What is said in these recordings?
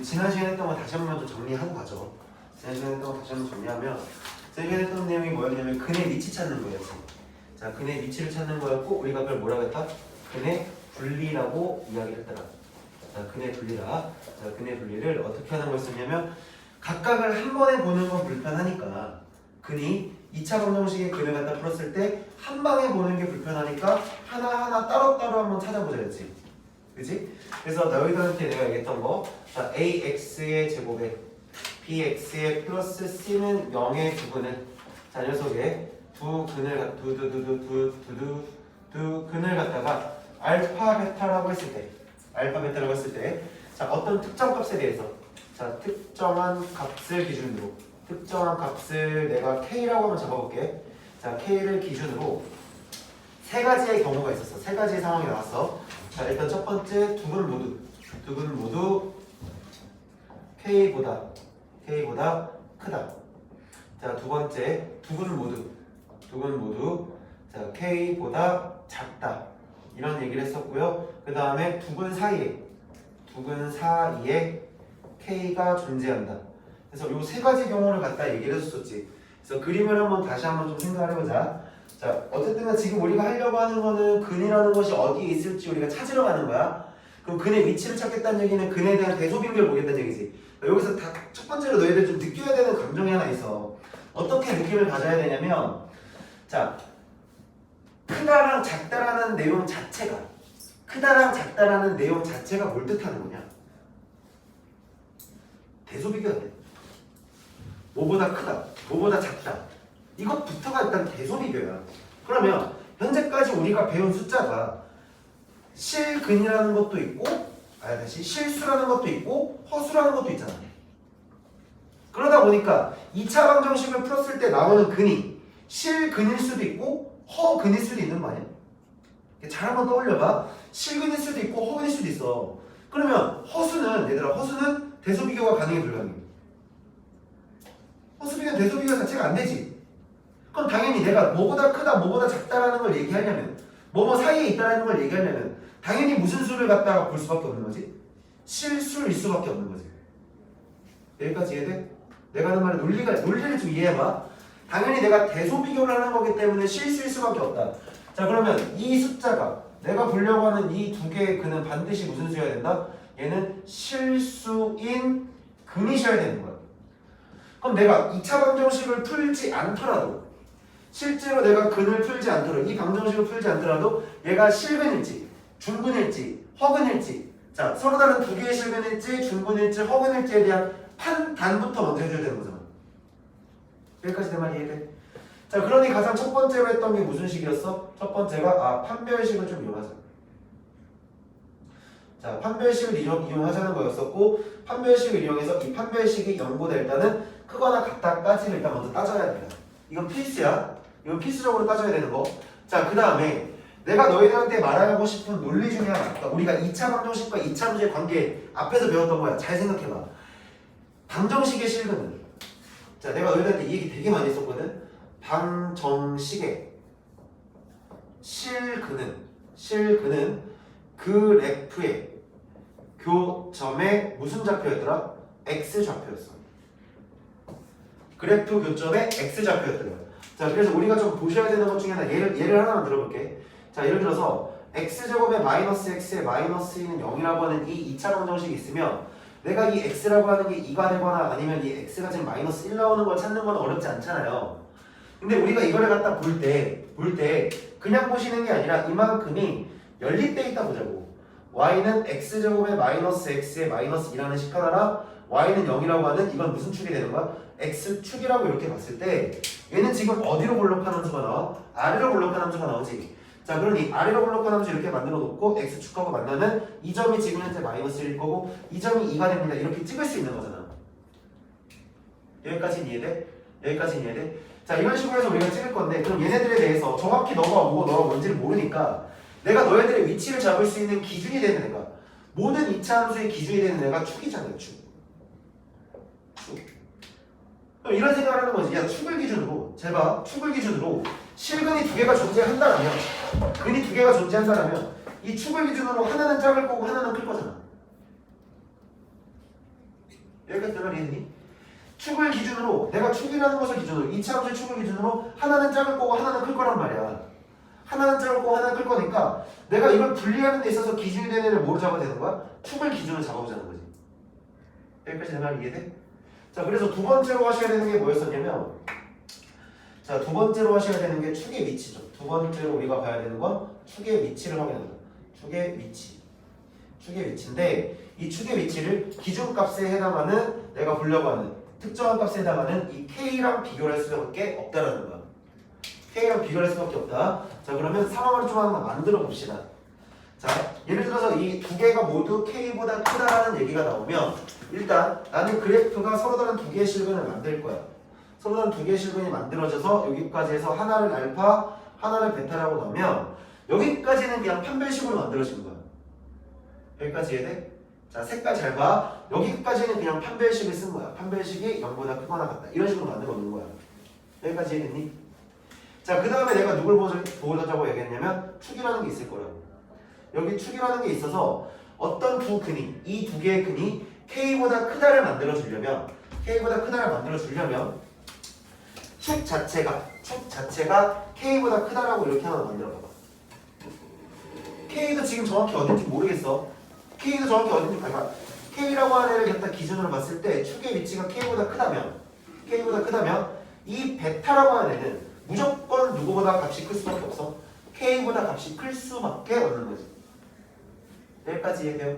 지난 시간에 했던 거 다시 한번 좀 정리하고 가죠. 지난 시간에 했던 거 다시 한번 정리하면 지난 시간에 했던 내용이 뭐였냐면 근의 위치 찾는 거였지. 자, 근의 위치를 찾는 거였고 우리가 그걸 뭐라고 했다? 근의 분리라고 이야기를 했더라. 자, 근의 분리라. 자, 근의 분리를 어떻게 하는 거였었냐면 각각을 한 번에 보는 건 불편하니까 근이 2차 방정식의 근을 갖다 풀었을 때 한 방에 보는 게 불편하니까 하나하나 따로따로 한번 찾아보자였지. 그치? 그래서 너희들한테 내가 얘기했던 거, 자, ax의 제곱에 bx의 플러스 c는 0의 두 근을, 자, 녀석의 두 근을 갖다가 알파 베타라고 했을 때, 자, 어떤 특정 값에 대해서, 자, 특정한 값을 기준으로, 특정한 값을 내가 k라고 한번 잡아볼게. 자, k를 기준으로 세 가지의 경우가 있었어. 세 가지의 상황이 나왔어. 자, 일단 첫 번째 두 근 모두 K보다 크다. 자, 두 번째 두 근 모두 자, K보다 작다. 이런 얘기를 했었고요. 그 다음에 두 근 사이에 K가 존재한다. 그래서 요 세 가지 경우를 갖다 얘기를 했었지. 그래서 그림을 다시 한번 좀 생각을 해보자. 자, 어쨌든 지금 우리가 하려고 하는 거는 근이라는 것이 어디에 있을지 우리가 찾으러 가는 거야. 그럼 근의 위치를 찾겠다는 얘기는 근에 대한 대소빈결을 보겠다는 얘기지. 여기서 다 첫 번째로 너희들 좀 느껴야 되는 감정이 하나 있어. 어떻게 느낌을 가져야 되냐면, 자, 크다랑 작다라는 내용 자체가 뭘 뜻하는 거냐? 대소비교야 돼. 뭐보다 크다, 뭐보다 작다. 이것부터가 일단 대소비교야. 그러면 현재까지 우리가 배운 숫자가 실근이라는 것도 있고, 실수라는 것도 있고 허수라는 것도 있잖아. 그러다 보니까 2차 방정식을 풀었을 때 나오는 근이 실근일 수도 있고 허근일 수도 있는 거 아니야? 잘 한번 떠올려봐. 실근일 수도 있고 허근일 수도 있어. 그러면 허수는 대소비교가 가능해 불가능해? 허수비교는 대소비교 자체가 안 되지. 그럼 당연히 내가 뭐보다 크다, 뭐보다 작다라는 걸 얘기하려면, 뭐뭐 사이에 있다라는 걸 얘기하려면 당연히 무슨 수를 갖다가 볼 수밖에 없는 거지? 실수일 수밖에 없는 거지. 여기까지 이해돼? 내가 하는 말은 논리를 좀 이해해봐. 당연히 내가 대소비교를 하는 거기 때문에 실수일 수밖에 없다. 자, 그러면 이 숫자가 내가 보려고 하는 이 두 개의 근은 반드시 무슨 수여야 된다? 얘는 실수인 근이셔야 되는 거야. 그럼 내가 2차 방정식을 풀지 않더라도, 실제로 내가 근을 풀지 않더라도, 이 방정식을 풀지 않더라도 얘가 실근일지 중근일지 허근일지, 자, 서로 다른 두 개의 실근일지 중근일지 허근일지에 대한 판단부터 먼저 해줘야 되는 거잖아. 여기까지 내 말이 이해돼? 자, 그러니 가장 첫 번째로 했던 게 무슨 식이었어? 첫 번째가 판별식을 좀 이용하자. 자, 판별식을 이용하자는 거였었고, 판별식을 이용해서 이 판별식이 0보다 일단은 크거나 같다까지를 일단 먼저 따져야 됩니다. 이건 필수야. 이건 필수적으로 따져야 되는 거. 자, 그 다음에 내가 너희들한테 말하고 싶은 논리 중에 하나. 그러니까 우리가 2차 방정식과 2차 문제의 관계 앞에서 배웠던 거야. 잘 생각해봐. 방정식의 실근은, 자, 내가 너희들한테 이 얘기 되게 많이 했었거든. 방정식의 실근은 그래프의 교점의 무슨 좌표였더라? x좌표였어. 그래프 교점의 x좌표였더라. 자, 그래서 우리가 좀 보셔야 되는 것 중에 하나, 예를 하나만 들어볼게. 자, 예를 들어서 x제곱에 마이너스 x에 마이너스 2는 0이라고 하는 이 2차 방정식이 있으면 내가 이 x라고 하는 게 2가 되거나 아니면 이 x가 지금 마이너스 1 나오는 걸 찾는 건 어렵지 않잖아요. 근데 우리가 이거를 갖다 볼 때 그냥 보시는 게 아니라 이만큼이 연립돼 있다 보자고. y는 x제곱에 마이너스 x에 마이너스 2라는 식 하나랑 y는 0이라고 하는 이건 무슨 축이 되는 거야? x축이라고 이렇게 봤을 때 얘는 지금 어디로 볼록한 함수가 나와? 아래로 볼록한 함수가 나오지. 자, 그러니 아래로 볼록한 함수 이렇게 만들어 놓고 x축하고 만나면 이 점이 지금 현재 마이너스 1일 거고 이 점이 2가 됩니다. 이렇게 찍을 수 있는 거잖아. 여기까지는 이해돼? 자, 이런 식으로 해서 우리가 찍을 건데, 그럼 얘네들에 대해서 정확히 너가 뭐고 너가 뭔지를 모르니까 내가 너희들의 위치를 잡을 수 있는 기준이 되는 애가, 모든 2차 함수의 기준이 되는 애가 축이잖아요. 축. 그럼 이런 생각을 하는 거지. 야, 축을 기준으로 실근이 두 개가 존재한다라면, 근이 두 개가 존재한다라면 이 축을 기준으로 하나는 작을 거고 하나는 클 거잖아. 여기까지 내가 이해했니? 축을 기준으로 내가 축이라는 것을 기준으로 이차함수의 축을 기준으로 하나는 작을 거고 하나는 클 거란 말이야. 하나는 작을 거고 하나는 클 거니까 내가 이걸 분리하는 데 있어서 기준이 되는 애를 뭐로 잡아야 되는 거야? 축을 기준으로 잡아보자는 거지. 여기까지 내 말 이해돼? 자, 그래서 두 번째로 하셔야 되는 게 뭐였었냐면, 자, 두 번째로 하셔야 되는 게 축의 위치죠. 두 번째로 우리가 봐야 되는 건 축의 위치를 확인한다. 축의 위치. 축의 위치인데 이 축의 위치를 기준값에 해당하는 내가 보려고 하는 특정한 값에 해당하는 이 K랑 비교를 할 수밖에 없다라는 거야. K랑 비교를 할 수밖에 없다. 자, 그러면 상황을 좀 하나 만들어 봅시다. 자, 예를 들어서 이 두 개가 모두 K보다 크다라는 얘기가 나오면 일단 나는 그래프가 서로 다른 두 개의 실근을 만들 거야. 서로 다른 두 개의 실근이 만들어져서 여기까지 해서 하나를 알파, 하나를 베타라고 넣으면 여기까지는 그냥 판별식으로 만들어진 거야. 여기까지 이해돼? 자, 색깔 잘 봐. 여기까지는 그냥 판별식을 쓴 거야. 판별식이 0보다 크거나 같다. 이런 식으로 만들어 놓는 거야. 여기까지 이해됐니? 자, 그 다음에 내가 누굴 보여주자고 얘기했냐면 축이라는 게 있을 거라고. 여기 축이라는 게 있어서 어떤 두 근이, 이 두 개의 근이 K보다 크다를 만들어주려면 축 자체가 K보다 크다라고 이렇게 하나 만들어봐봐. K도 지금 정확히 어딘지 모르겠어. K도 정확히 어딘지 봐봐. K라고 하는 애를 갖다 기준으로 봤을 때 축의 위치가 K보다 크다면 이 베타라고 하는 애는 무조건 누구보다 값이 클 수밖에 없어. K보다 값이 클 수밖에 없는 거지. 여기까지 이해돼요?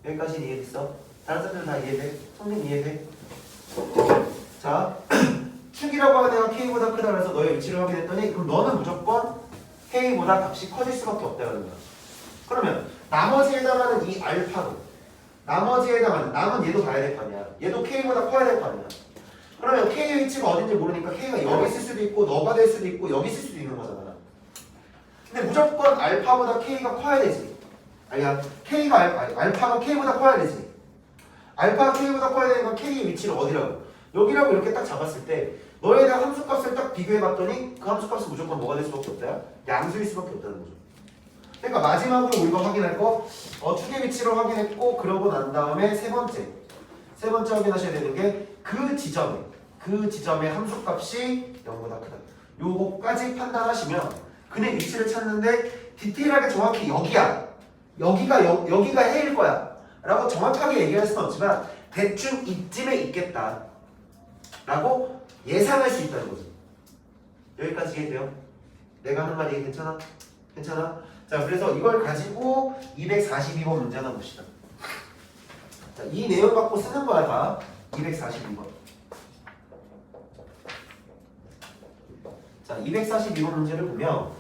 여기까지는 이해됐어? 다른 사람들 다 이해돼? 성민 이해돼? 자, 축이라고 하는 애가 K보다 크다 그래서 너의 위치를 확인했더니 그럼 너는 무조건 K보다 값이 커질 수밖에 없다는 거야. 그러면 나머지에 해당하는 이 알파는 나머지에 해당하는 남은 얘도 봐야 될 거 아니야. 얘도 K보다 커야 될 거 아니야. 그러면 K의 위치가 어딘지 모르니까 K가 여기 있을 수도 있고 너가 될 수도 있고 여기 있을 수도 있는 거잖아. 근데 무조건 알파보다 K가 커야 되지. 아니야, 알파가 K보다 커야 되지. 알파가 K보다 커야 되니까 K의 위치를 어디라고? 여기라고 이렇게 딱 잡았을 때 너에 대한 함수값을 딱 비교해봤더니 그 함수값은 무조건 뭐가 될 수밖에 없다? 양수일 수밖에 없다는 거죠. 그러니까 마지막으로 우리가 확인할 거 축의 위치를 확인했고 그러고 난 다음에 세 번째 확인하셔야 되는 게 그 지점의 함수값이 0보다 크다. 요거까지 판단하시면 근의 위치를 찾는데 디테일하게 정확히 여기가 해일 거야 라고 정확하게 얘기할 수는 없지만 대충 이쯤에 있겠다 라고 예상할 수 있다는 거죠. 여기까지 이해돼요? 내가 하는 말이 괜찮아? 괜찮아? 자, 그래서 이걸 가지고 242번 문제 하나 봅시다. 자, 이 내용 갖고 쓰는 거야 다. 242번. 자, 242번 문제를 보면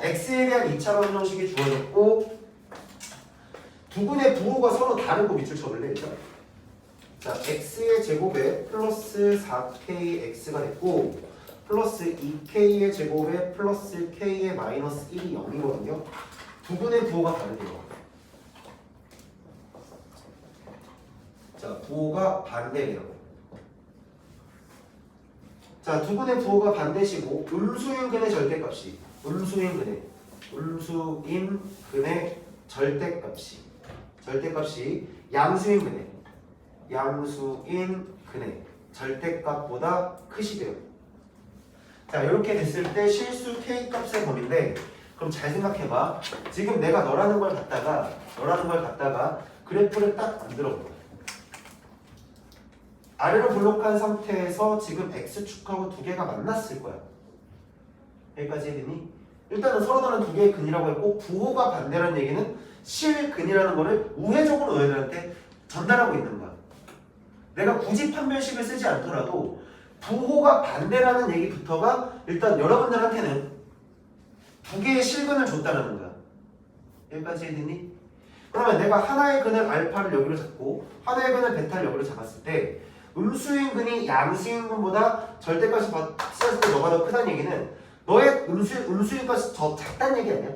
x에 대한 2차원 형식이 주어졌고 두 분의 부호가 서로 다르고 밑줄 쳐볼래 일단. 자, x의 제곱에 플러스 4kx가 됐고 플러스 2k의 제곱에 플러스 k의 마이너스 1이 0이거든요. 두 분의 부호가 다르대요. 자, 부호가 반대래요. 자, 두 분의 부호가 반대시고 음수인근의 절대값이 음수인근의 절대값이 양수인근의 절대값보다 크시대요. 자, 이렇게 됐을 때 실수 K값의 범위인데 그럼 잘 생각해봐. 지금 내가 너라는 걸 갖다가 그래프를 딱 만들어볼게. 아래로 블록한 상태에서 지금 X축하고 두 개가 만났을 거야. 여기까지 해되니? 일단은 서로 다른 두 개의 근이라고 했고 부호가 반대라는 얘기는 실근이라는 거를 우회적으로 너희들한테 전달하고 있는 거야. 내가 굳이 판별식을 쓰지 않더라도 부호가 반대라는 얘기부터가 일단 여러분들한테는 두 개의 실근을 줬다는 거야. 여기까지 해되니? 그러면 내가 하나의 근을 알파를 여기로 잡고 하나의 근을 베타를 여기로 잡았을 때 음수인 근이 양수인 근보다 절대값이 봤을 때 너가 더 크다는 얘기는 너의 음수인 값이 더 작다는 얘기 아니야?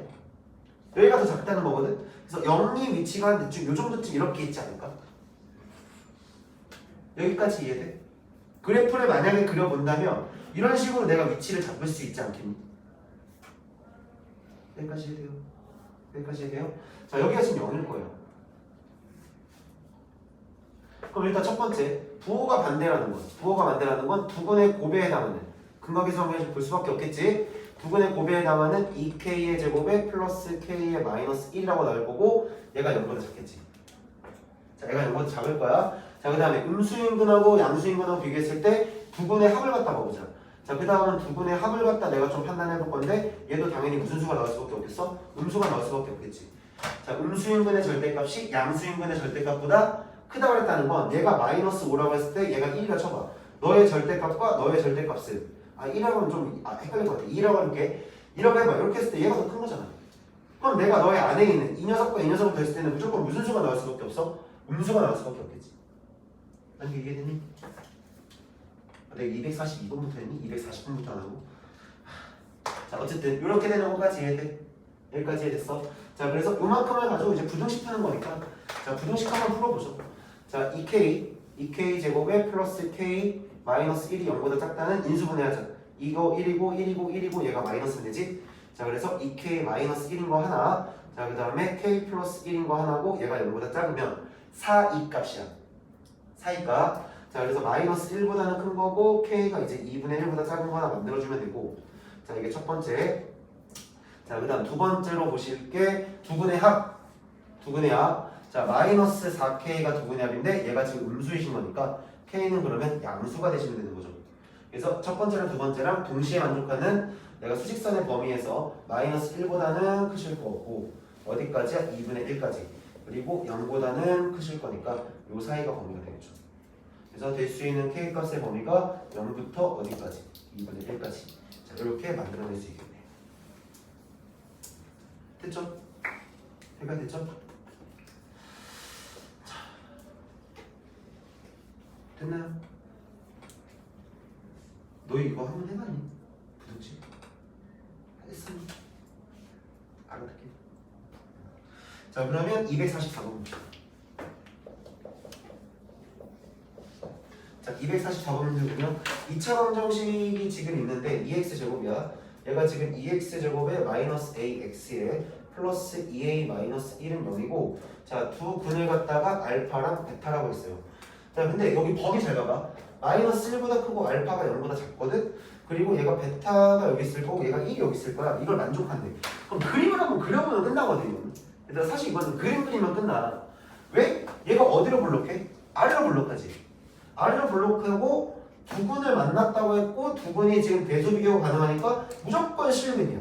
여기가 더 작다는 거거든? 그래서 0이 위치가 한 대충 요 정도쯤 이렇게 있지 않을까? 여기까지 이해돼? 그래프를 만약에 그려본다면 이런 식으로 내가 위치를 잡을 수 있지 않겠니? 여기까지 해야 돼요. 여기까지 해야 돼요. 자, 여기가 지금 0일 거예요. 그럼 일단 첫 번째 부호가 반대라는 건 부호가 반대라는 건 두근의 곱에 해당하는 근각에서 볼 수밖에 없겠지. 두근의 곱에 해당하는 2k의 제곱에 플러스 k의 마이너스 1이라고 나올 거고 얘가 0보다 작겠지. 자, 얘가 0보다 작을 거야. 자, 그 다음에 음수인근하고 양수인근하고 비교했을 때 두근의 합을 갖다 봐보자. 자, 그 다음은 두근의 합을 갖다 내가 좀 판단해 볼 건데 얘도 당연히 무슨 수가 나올 수밖에 없겠어? 음수가 나올 수밖에 없겠지. 자, 음수인근의 절대값이 양수인근의 절대값보다 크다고 그랬다는 건 얘가 마이너스 5라고 했을 때 얘가 1이라 쳐봐. 너의 절대값과 너의 절대값을 1하고는 좀 헷갈릴 것 같아. 2라고 할게. 이라고 해봐. 이렇게 했을 때 얘가 더 큰 거잖아. 그럼 내가 너의 안에 있는 이 녀석과 이 녀석을 더했을 때는 무조건 무슨 수가 나올 수밖에 없어? 음수가 나올 수밖에 없겠지. 아니 이해되니? 내가 242번부터 했니? 240번부터 안 하고? 자, 어쨌든 이렇게 되는 것까지 이해돼? 여기까지 이해됐어? 자, 그래서 요만큼을 가지고 이제 부등식 푸는 거니까 자, 부등식 한번 풀어보죠. 자, 2k 제곱에 플러스 k 마이너스 1이 0보다 작다는 인수분해하자. 이거 1이고 1이고 1이고 얘가 마이너스면 되지? 자, 그래서 2k 마이너스 1인 거 하나. 자, 그 다음에 k 플러스 1인 거 하나고 얘가 0보다 작으면 4이 값이야. 4이 값. 자, 그래서 마이너스 1보다는 큰 거고 k가 이제 2분의 1보다 작은 거 하나 만들어주면 되고. 자, 이게 첫 번째. 자, 그 다음 두 번째로 보실 게 두근의 합. 두근의 합. 자, 마이너스 4k가 두근의 합인데 얘가 지금 음수이신 거니까 k는 그러면 양수가 되시면 되는 거죠. 그래서 첫 번째랑 두 번째랑 동시에 만족하는 내가 수직선의 범위에서 마이너스 1보다는 크실 거고 어디까지야? 2분의 1까지. 그리고 0보다는 크실 거니까 요 사이가 범위가 되겠죠. 그래서 될 수 있는 k 값의 범위가 0부터 어디까지? 2분의 1까지. 자, 이렇게 만들어낼 수 있겠네요. 됐죠? 해가 됐죠? 자, 됐나요? 너 이거 한번 해봤니? 부등식? 했었니? 알아듣게. 자, 그러면 244번. 자, 244번 문제군요. 2차 방정식이 지금 있는데 2x 제곱이야. 얘가 지금 2x 제곱에 마이너스 ax에 플러스 2a 마이너스 1은 0이고 자, 두 근을 갖다가 알파랑 베타라고 했어요. 자, 근데 여기 범위 잘 봐봐. 마이너스 1보다 크고 알파가 0보다 작거든? 그리고 얘가 베타가 여기 있을 거고 얘가 1이 여기 있을 거야. 이걸 만족한대. 그럼 그림을 한번 그려보면 끝나거든. 얘들아, 사실 이거는 그림 그리면 끝나. 왜? 얘가 어디로 블록해? 아래로 블록하지. 아래로 블록하고 두 근을 만났다고 했고 두 근이 지금 대수 비교가 가능하니까 무조건 실근이야.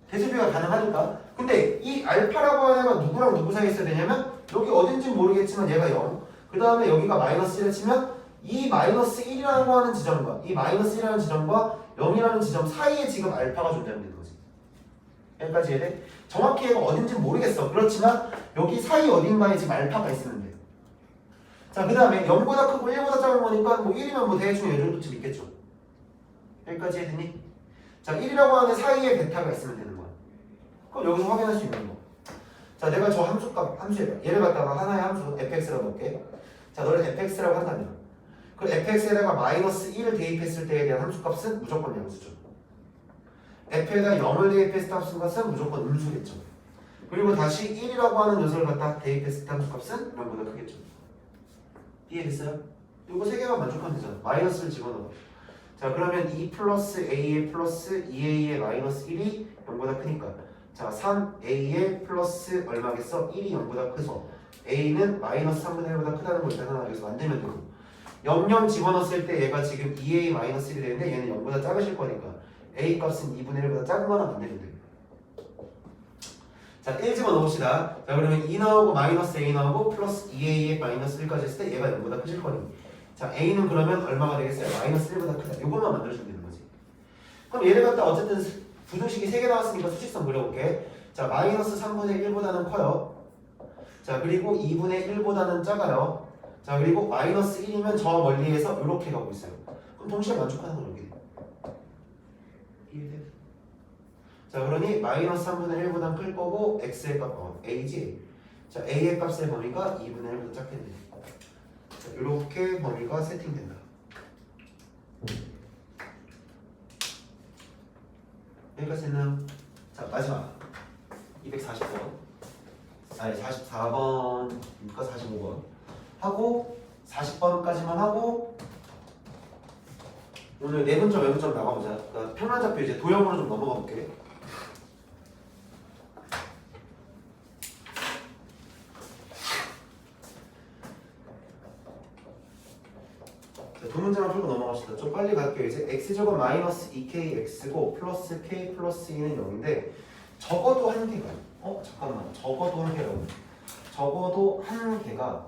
대수 비교가 가능하니까. 근데 이 알파라고 하는 애가 누구랑 누구 사이에 있어야 되냐면 여기 어딘지 모르겠지만 얘가 0. 그 다음에 여기가 마이너스 1을 치면 이 마이너스 1이라고 하는 지점과 이 마이너스 1이라는 지점과 0이라는 지점 사이에 지금 알파가 존재하는 되는 거지. 여기까지 이해돼? 정확히 얘가 어딘지 모르겠어. 그렇지만 여기 사이 어딘가에 지금 알파가 있으면 돼. 자, 그 다음에 0보다 크고 1보다 작은 거니까 뭐 1이면 뭐 대충 이 정도쯤 있겠죠. 여기까지 해되니? 자, 1이라고 하는 사이에 베타가 있으면 되는 거야. 그럼 여기서 확인할 수 있는 거. 자, 내가 저 함수에 얘를 갖다가 하나의 함수 fx라고 넣을게. 자, 너를 fx라고 한다면 그 fx에다가 마이너스 1을 대입했을 때에 대한 함수값은 무조건 양수죠. f에다 0을 대입했을 때 함수값은 무조건 음수겠죠. 그리고 다시 1이라고 하는 녀석을 갖다 대입했을 때 함수값은 0보다 크겠죠. 이해됐어요? 이거 세 개만 만족하면 되잖아. 마이너스를 집어넣어. 자, 그러면 2 플러스 a의 플러스 2a의 마이너스 1이 0보다 크니까 자, 3a의 플러스 얼마겠어? 1이 0보다 커서 a는 마이너스 3분의 1보다 크다는 걸 일단 하나 여기서 만들면 되고 0 집어넣었을 때 얘가 지금 2a 마이너스 1이 되는데 얘는 0보다 작으실 거니까 a 값은 2분의 1보다 작은 거 하나 만들면 돼요. 자, 1 집어넣읍시다. 자, 그러면 2 나오고 마이너스 a 나오고 플러스 2a의 마이너스 1까지 했을 때 얘가 0보다 크실 거니 자, a는 그러면 얼마가 되겠어요? 마이너스 1보다 크다. 이것만 만들어주면 되는 거지. 그럼 얘를 갖다 어쨌든 부등식이 3개 나왔으니까 수직선 그려볼게. 자, 마이너스 3분의 1보다는 커요. 자, 그리고 2분의 1보다는 작아요. 자, 그리고 마이너스 1이면 저 멀리에서 이렇게 가고 있어요. 그럼 동시에 만족하는 건 여기. 이해돼? 자, 그러니 마이너스 3분의 1보다는 클 거고 x의 값, a지. 자, a의 값의 범위가 2분의 1보다 작겠네. 자, 이렇게 범위가 세팅된다. 여기까지 했나요? 자, 마지막 240번 아니 44번인가 45번 하고 40번까지만 하고 오늘 내분점 외분점 나가보자. 그러니까 평란좌표 이제 도형으로 좀 넘어가 볼게. 두 문제만 풀고 넘어갑시다. 좀 빨리 갈게요. 이제 x제곱 마이너스 2kx고 플러스 k 플러스 2는 0인데 적어도 한 개가 잠깐만 적어도 한 개라고 적어도 한 개가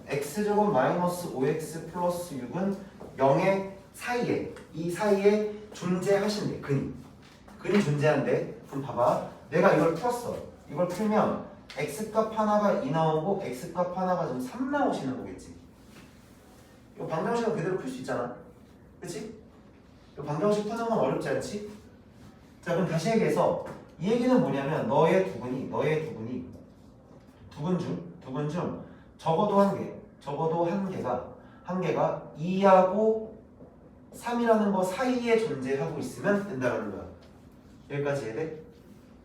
x제곱 마이너스 5x 플러스 6은 0의 사이에 이 사이에 존재하신대. 근이 존재한대. 그럼 봐봐 내가 이걸 풀었어. 이걸 풀면 x값 하나가 2 나오고 x값 하나가 좀 3 나오시는 거겠지. 이거 방정식은 그대로 풀 수 있잖아. 그치? 이거 방정식 푸는 건 어렵지 않지? 자 그럼 다시 얘기해서 이 얘기는 뭐냐면 너의 두근이 두근 중 적어도 한 개가 2하고 3이라는 거 사이에 존재하고 있으면 된다는 거야. 여기까지 이해돼?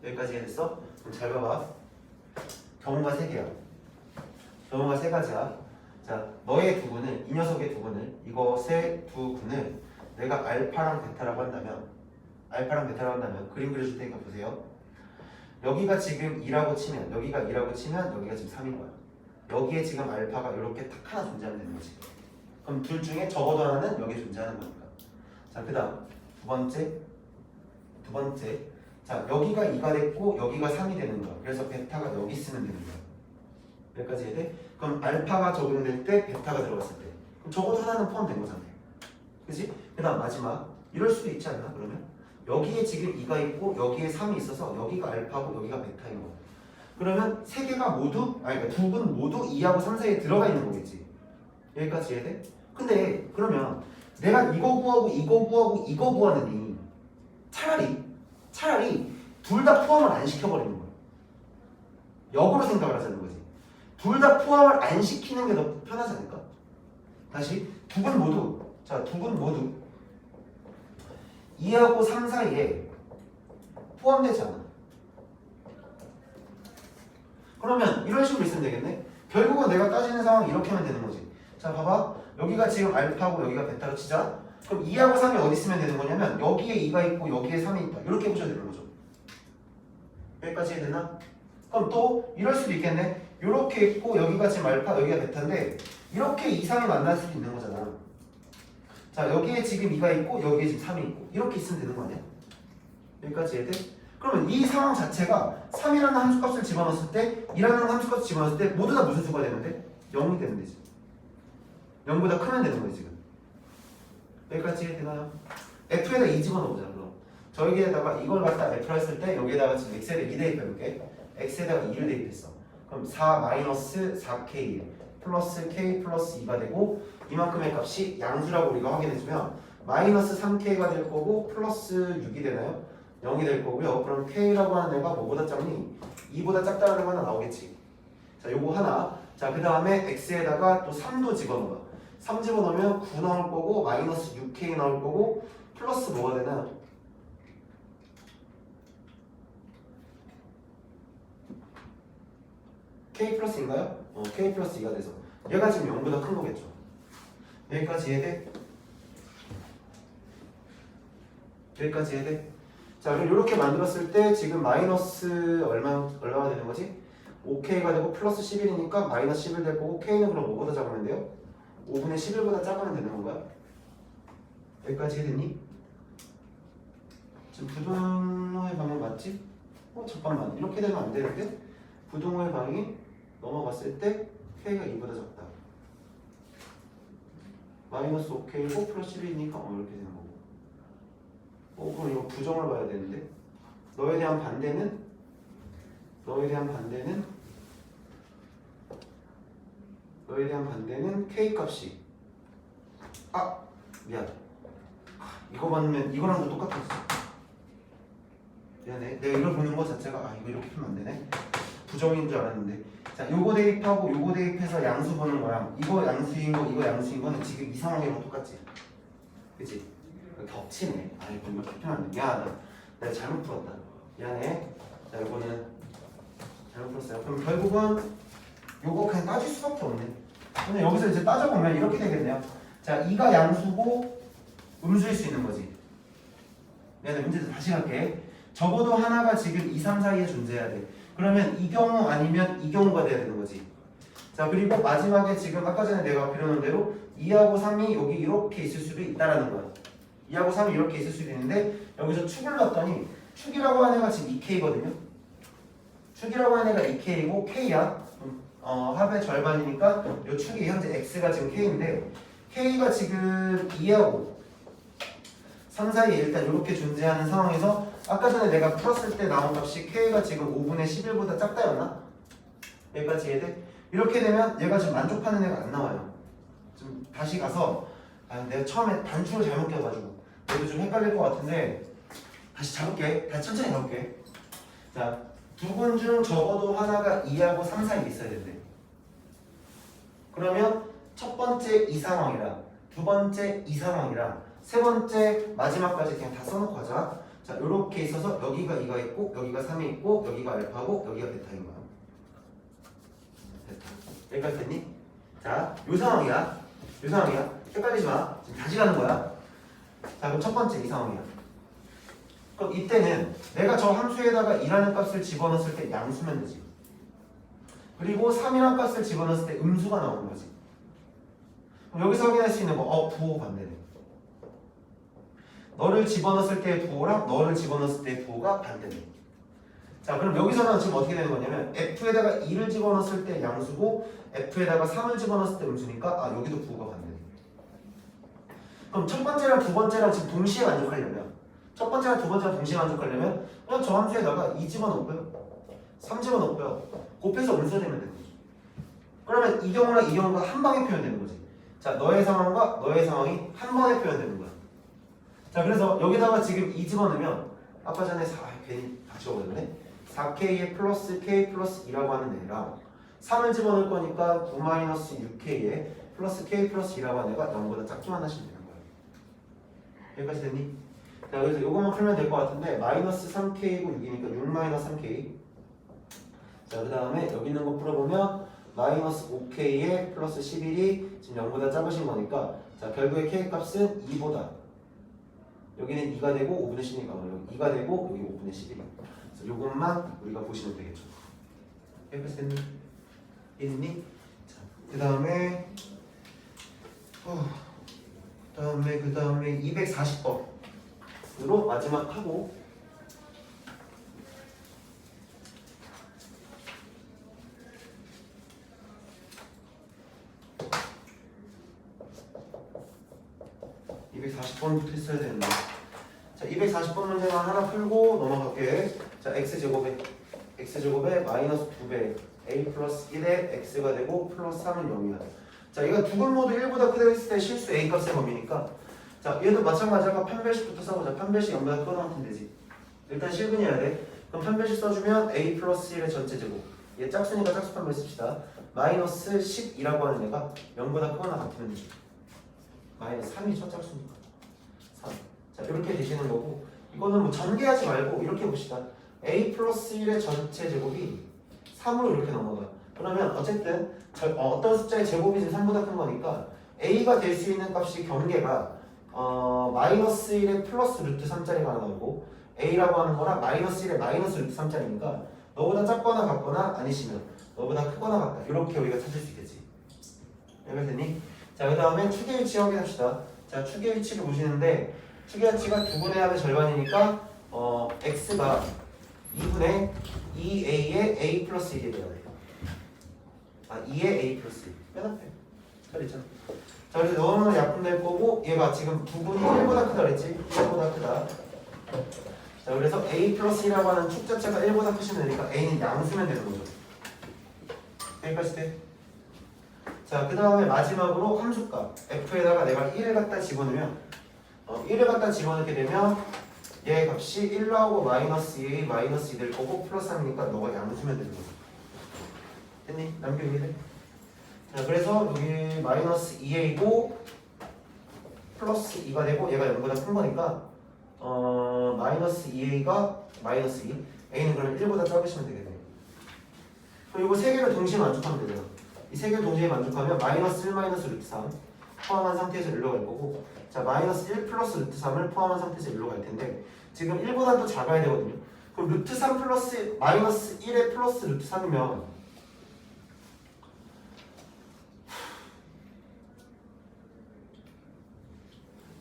여기까지 이해됐어? 그럼 잘 봐봐. 경우가 3개야. 경우가 3가지야. 자, 너의 두근을, 이 녀석의 두근을, 이것의 두근을 내가 알파랑 베타라고 한다면 그림 그려줄 테니까 보세요. 여기가 지금 2라고 치면 여기가 지금 3인 거야. 여기에 지금 알파가 이렇게 딱 하나 존재하면 되는 거지. 그럼 둘 중에 적어도 하나는 여기에 존재하는 거니까. 자, 그 다음 두 번째 자, 여기가 2가 됐고 여기가 3이 되는 거야. 그래서 베타가 여기 있으면 되는 거야. 여기까지 해야 돼? 그럼 알파가 적용될 때 베타가 들어갔을 때 그럼 적어도 하나는 포함된 거잖아. 그치? 그 다음 마지막 이럴 수도 있지 않나? 그러면 여기에 지금 2가 있고 여기에 3이 있어서 여기가 알파고 여기가 베타인 거야. 그러면 세 개가 모두 그러니까 두 분 모두 2하고 3 사이에 들어가 있는 거겠지. 여기까지 이해돼? 근데 그러면 내가 이거 구하고 이거 구하느니 차라리 둘 다 포함을 안 시켜버리는 거야. 역으로 생각을 하자는 거지. 둘 다 포함을 안 시키는 게 더 편하지 않을까? 다시 두 분 모두 2하고 3 사이에 포함되지 않아. 그러면 이런 식으로 있으면 되겠네. 결국은 내가 따지는 상황이 이렇게 하면 되는 거지. 자 봐봐 여기가 지금 알파고 여기가 베타로 치자. 그럼 2하고 3이 어디 있으면 되는 거냐면 여기에 2가 있고 여기에 3이 있다. 이렇게 보셔야 되는 거죠. 여기까지 해야 되나? 그럼 또 이럴 수도 있겠네. 이렇게 있고 여기가 지금 알파 여기가 베타인데 이렇게 2, 3이 만날 수도 있는 거잖아. 자 여기에 지금 2가 있고 여기에 지금 3이 있고 이렇게 있으면 되는 거 아니야? 여기까지 해야 돼? 그러면 이 상황 자체가 3이라는 함수값을 집어넣었을 때 2라는 함수값을 집어넣었을 때 모두 다 무슨 수가 되는데? 0이 되는 되지. 0보다 크면 되는 거지 지금. 여기까지 해야 되나요? F에다 2 집어넣어보자. 그럼 저기에다가 이걸 갖다 F로 했을 때 여기에다가 지금 X에다 2 대입해볼게. X에다가 2를 대입했어. 그럼 4 마이너스 4K 플러스 K 플러스 2가 되고 이만큼의 값이 양수라고 우리가 확인해주면 마이너스 3K가 될 거고 플러스 6이 되나요? 0이 될 거고요. 그럼 K라고 하는 애가 뭐보다 작니? 2보다 작다는 거 하나 나오겠지. 자 요거 하나. 자 그 다음에 X에다가 또 3도 집어넣어. 3 집어넣으면 9 나올 거고 마이너스 6K 나올 거고 플러스 뭐가 되나? K 플러스인가요? K 플러스 2가 돼서 얘가 지금 0보다 큰 거겠죠. 여기까지 이해돼? 여기까지 이해돼? 자 그럼 이렇게 만들었을 때 지금 마이너스 얼마가 되는 거지? 5K가 되고 플러스 11이니까 마이너스 11 될 거고 K는 그럼 뭐보다 작으면 돼요? 5분의 11보다 작으면 되는 건가요? 여기까지 이해됐니? 지금 부동호의 방향 맞지? 잠깐만 이렇게 되면 안 되는데? 부동호의 방향이 넘어갔을 때 K가 2보다 작다. 마이너스 5K고 플러스 11이니까 이렇게 되는 거고. 그럼 이거 부정을 봐야 되는데 너에 대한 반대는 K 값이 미안 이거 받으면 이거랑도 똑같았어. 미안해 내가 이걸 보는 거 자체가 이거 이렇게 풀면 안 되네. 부정인 줄 알았는데 자 요거 대입하고 요거 대입해서 양수 보는 거랑 이거 양수인 거 이거 양수인 거는 지금 이 상황이랑 똑같지 그치? 겹치네. 이거 이렇게 풀면 안 돼. 미안하다. 내가 잘못 풀었다. 미안해. 자 이거는 잘못 풀었어요. 그럼 결국은 요거 그냥 따질 수밖에 없네. 근데 여기서 이제 따져보면 이렇게 되겠네요. 자, 2가 양수고 음수일 수 있는 거지. 내가 문제 다시 갈게. 적어도 하나가 지금 2, 3 사이에 존재해야 돼. 그러면 이 경우 아니면 이 경우가 돼야 되는 거지. 자, 그리고 마지막에 지금 아까 전에 내가 그려놓은 대로 2하고 3이 여기 이렇게 있을 수도 있다라는 거야. 2하고 3이 이렇게 있을 수도 있는데 여기서 축을 넣었더니 축이라고 하는 애가 지금 2K거든요. 축이라고 하는 애가 2K이고 K야. 합의 절반이니까 이 축이 현재 X가 지금 K인데 K가 지금 2하고 3 사이에 일단 이렇게 존재하는 상황에서 아까 전에 내가 풀었을 때 나온 값이 K가 지금 5분의 11보다 작다였나? 여기까지 이해돼? 이렇게 되면 얘가 지금 만족하는 애가 안 나와요. 좀 다시 가서 내가 처음에 단축을 잘못 껴가지고 얘도 좀 헷갈릴 것 같은데 다시 잡을게. 다시 천천히 잡을게. 자, 두 분 중 적어도 하나가 2하고 3 사이에 있어야 된대. 그러면 첫 번째 이 상황이랑 두 번째 이 상황이랑 세 번째 마지막까지 그냥 다 써놓고 하자. 자, 이렇게 있어서 여기가 2가 있고 여기가 3이 있고 여기가 알파고 여기가 베타인 거야. 베타. 여기까지 됐니? 자, 요 상황이야. 요 상황이야. 헷갈리지 마. 지금 다시 가는 거야. 자, 그럼 첫 번째 이 상황이야. 그럼 이때는 내가 저 함수에다가 2라는 값을 집어넣었을 때 양수면 되지. 그리고 3이라는 값을 집어넣었을 때 음수가 나오는 거지. 그럼 여기서 확인할 수 있는 거, 부호 반대네. 너를 집어넣었을 때의 부호랑 너를 집어넣었을 때의 부호가 반대네. 자, 그럼 여기서는 지금 어떻게 되는 거냐면 F에다가 2를 집어넣었을 때 양수고 F에다가 3을 집어넣었을 때 음수니까 여기도 부호가 반대네. 그럼 첫 번째랑 두 번째랑 지금 동시에 만족하려면 첫 번째랑 두 번째랑 동시에 만족하려면 그냥 저 함수에다가 2 집어넣고요 3 집어넣고요 곱해서 음수가 되면 되는 거죠. 그러면 이 경우랑 이 경우가 한 방에 표현되는 거지. 자, 너의 상황과 너의 상황이 한 번에 표현되는 거야. 자, 그래서 여기다가 지금 2 집어넣으면 아까 전에 괜히 다 지워버렸네. 4K에 플러스 K 플러스 2라고 하는 애랑 3을 집어넣을 거니까 9 마이너스 6K에 플러스 K 플러스 2라고 하는 애가 0보다 작기만 하시면 되는 거야. 여기까지 됐니? 자, 그래서 요것만 풀면 될 것 같은데 마이너스 3K고 6이니까 6 마이너스 3K. 자, 그 다음에 여기 있는 거 풀어보면 마이너스 5K에 플러스 11이 지금 0보다 작으신 거니까 자, 결국에 K 값은 2보다 여기는 2가 되고 5분의 10이니까 여기 2가 되고 여기 5분의 10이니까 그래서 요것만 우리가 보시면 되겠죠. 여기까지 됐니? 됐니? 자, 그 다음에 그 다음에 240번으로 마지막 하고 했어야 되는데. 자, 240번 문제만 하나 풀고 넘어갈게. 자, x제곱에 마이너스 2배 a 플러스 1에 x가 되고 플러스 3은 0이야. 자, 이거 두 근 모두 1보다 크다 했을 때 실수 a 값의 범위니까 자, 얘도 마찬가지로 판별식부터 써보자. 판별식 0보다 크다 나오면 되지. 일단 실근해야 돼. 그럼 판별식 써주면 a 플러스 1의 전체 제곱, 얘 짝수니까 짝수 판별 씁시다. 마이너스 10이라고 하는 애가 0보다 크거나 같으면 되지. 마이너스 3이 첫 짝수니까 3. 자, 이렇게 되시는 거고, 이거는 뭐 전개하지 말고 이렇게 봅시다. a 플러스 1의 전체 제곱이 3으로 이렇게 넘어가. 그러면 어쨌든 어떤 숫자의 제곱이 지금 3보다 큰 거니까 a가 될 수 있는 값이 경계가 마이너스 1의 플러스 루트 3짜리가 나오고 a라고 하는 거랑 마이너스 1의 마이너스 루트 3짜리니까 너보다 작거나 같거나 아니시면 너보다 크거나 같다. 이렇게 우리가 찾을 수 있겠지. 여기까지 됐니? 자, 그 다음에 축의 위치 확인합시다. 자, 축의 위치를 보시는데 축의 위치가 2분의 합의 절반이니까 x가 2분의 2a의 a 플러스 1이 돼야 돼. 2의 a 플러스 1. 맨 앞에. 잘 있잖아. 자, 그래서 너무 약분될 거고 얘가 지금 2분이 1보다 크다 그랬지? 1보다 크다. 자, 그래서 a 플러스 1이라고 하는 축 자체가 1보다 크시면 되니까 a는 양수면 되는 거죠. 여기까지 돼? 자, 그 다음에 마지막으로 함수값 f에다가 내가 1을 갖다 집어넣으면 1을 갖다 집어넣게 되면 얘 값이 1 나오고 마이너스 2a 마이너스 2 될 거고 플러스 3이니까 너가 양수면 되는 거죠. 됐니? 남겨주게 돼? 자, 그래서 여기 마이너스 2a고 플러스 2가 되고 얘가 0보다 큰 거니까 마이너스 2a가 마이너스 2 a는 그러면 1보다 작으시면 되겠네요. 그럼 이거 세 개를 동시에 만족하면 되죠. 이 세 개 동시에 만족하면 마이너스 1 마이너스 루트 3 포함한 상태에서 1로 갈 거고 자 마이너스 1 플러스 루트 3을 포함한 상태에서 1로 갈 텐데 지금 1보다 더 작아야 되거든요. 그럼 루트 3 플러스 마이너스 1에 플러스 루트 3이면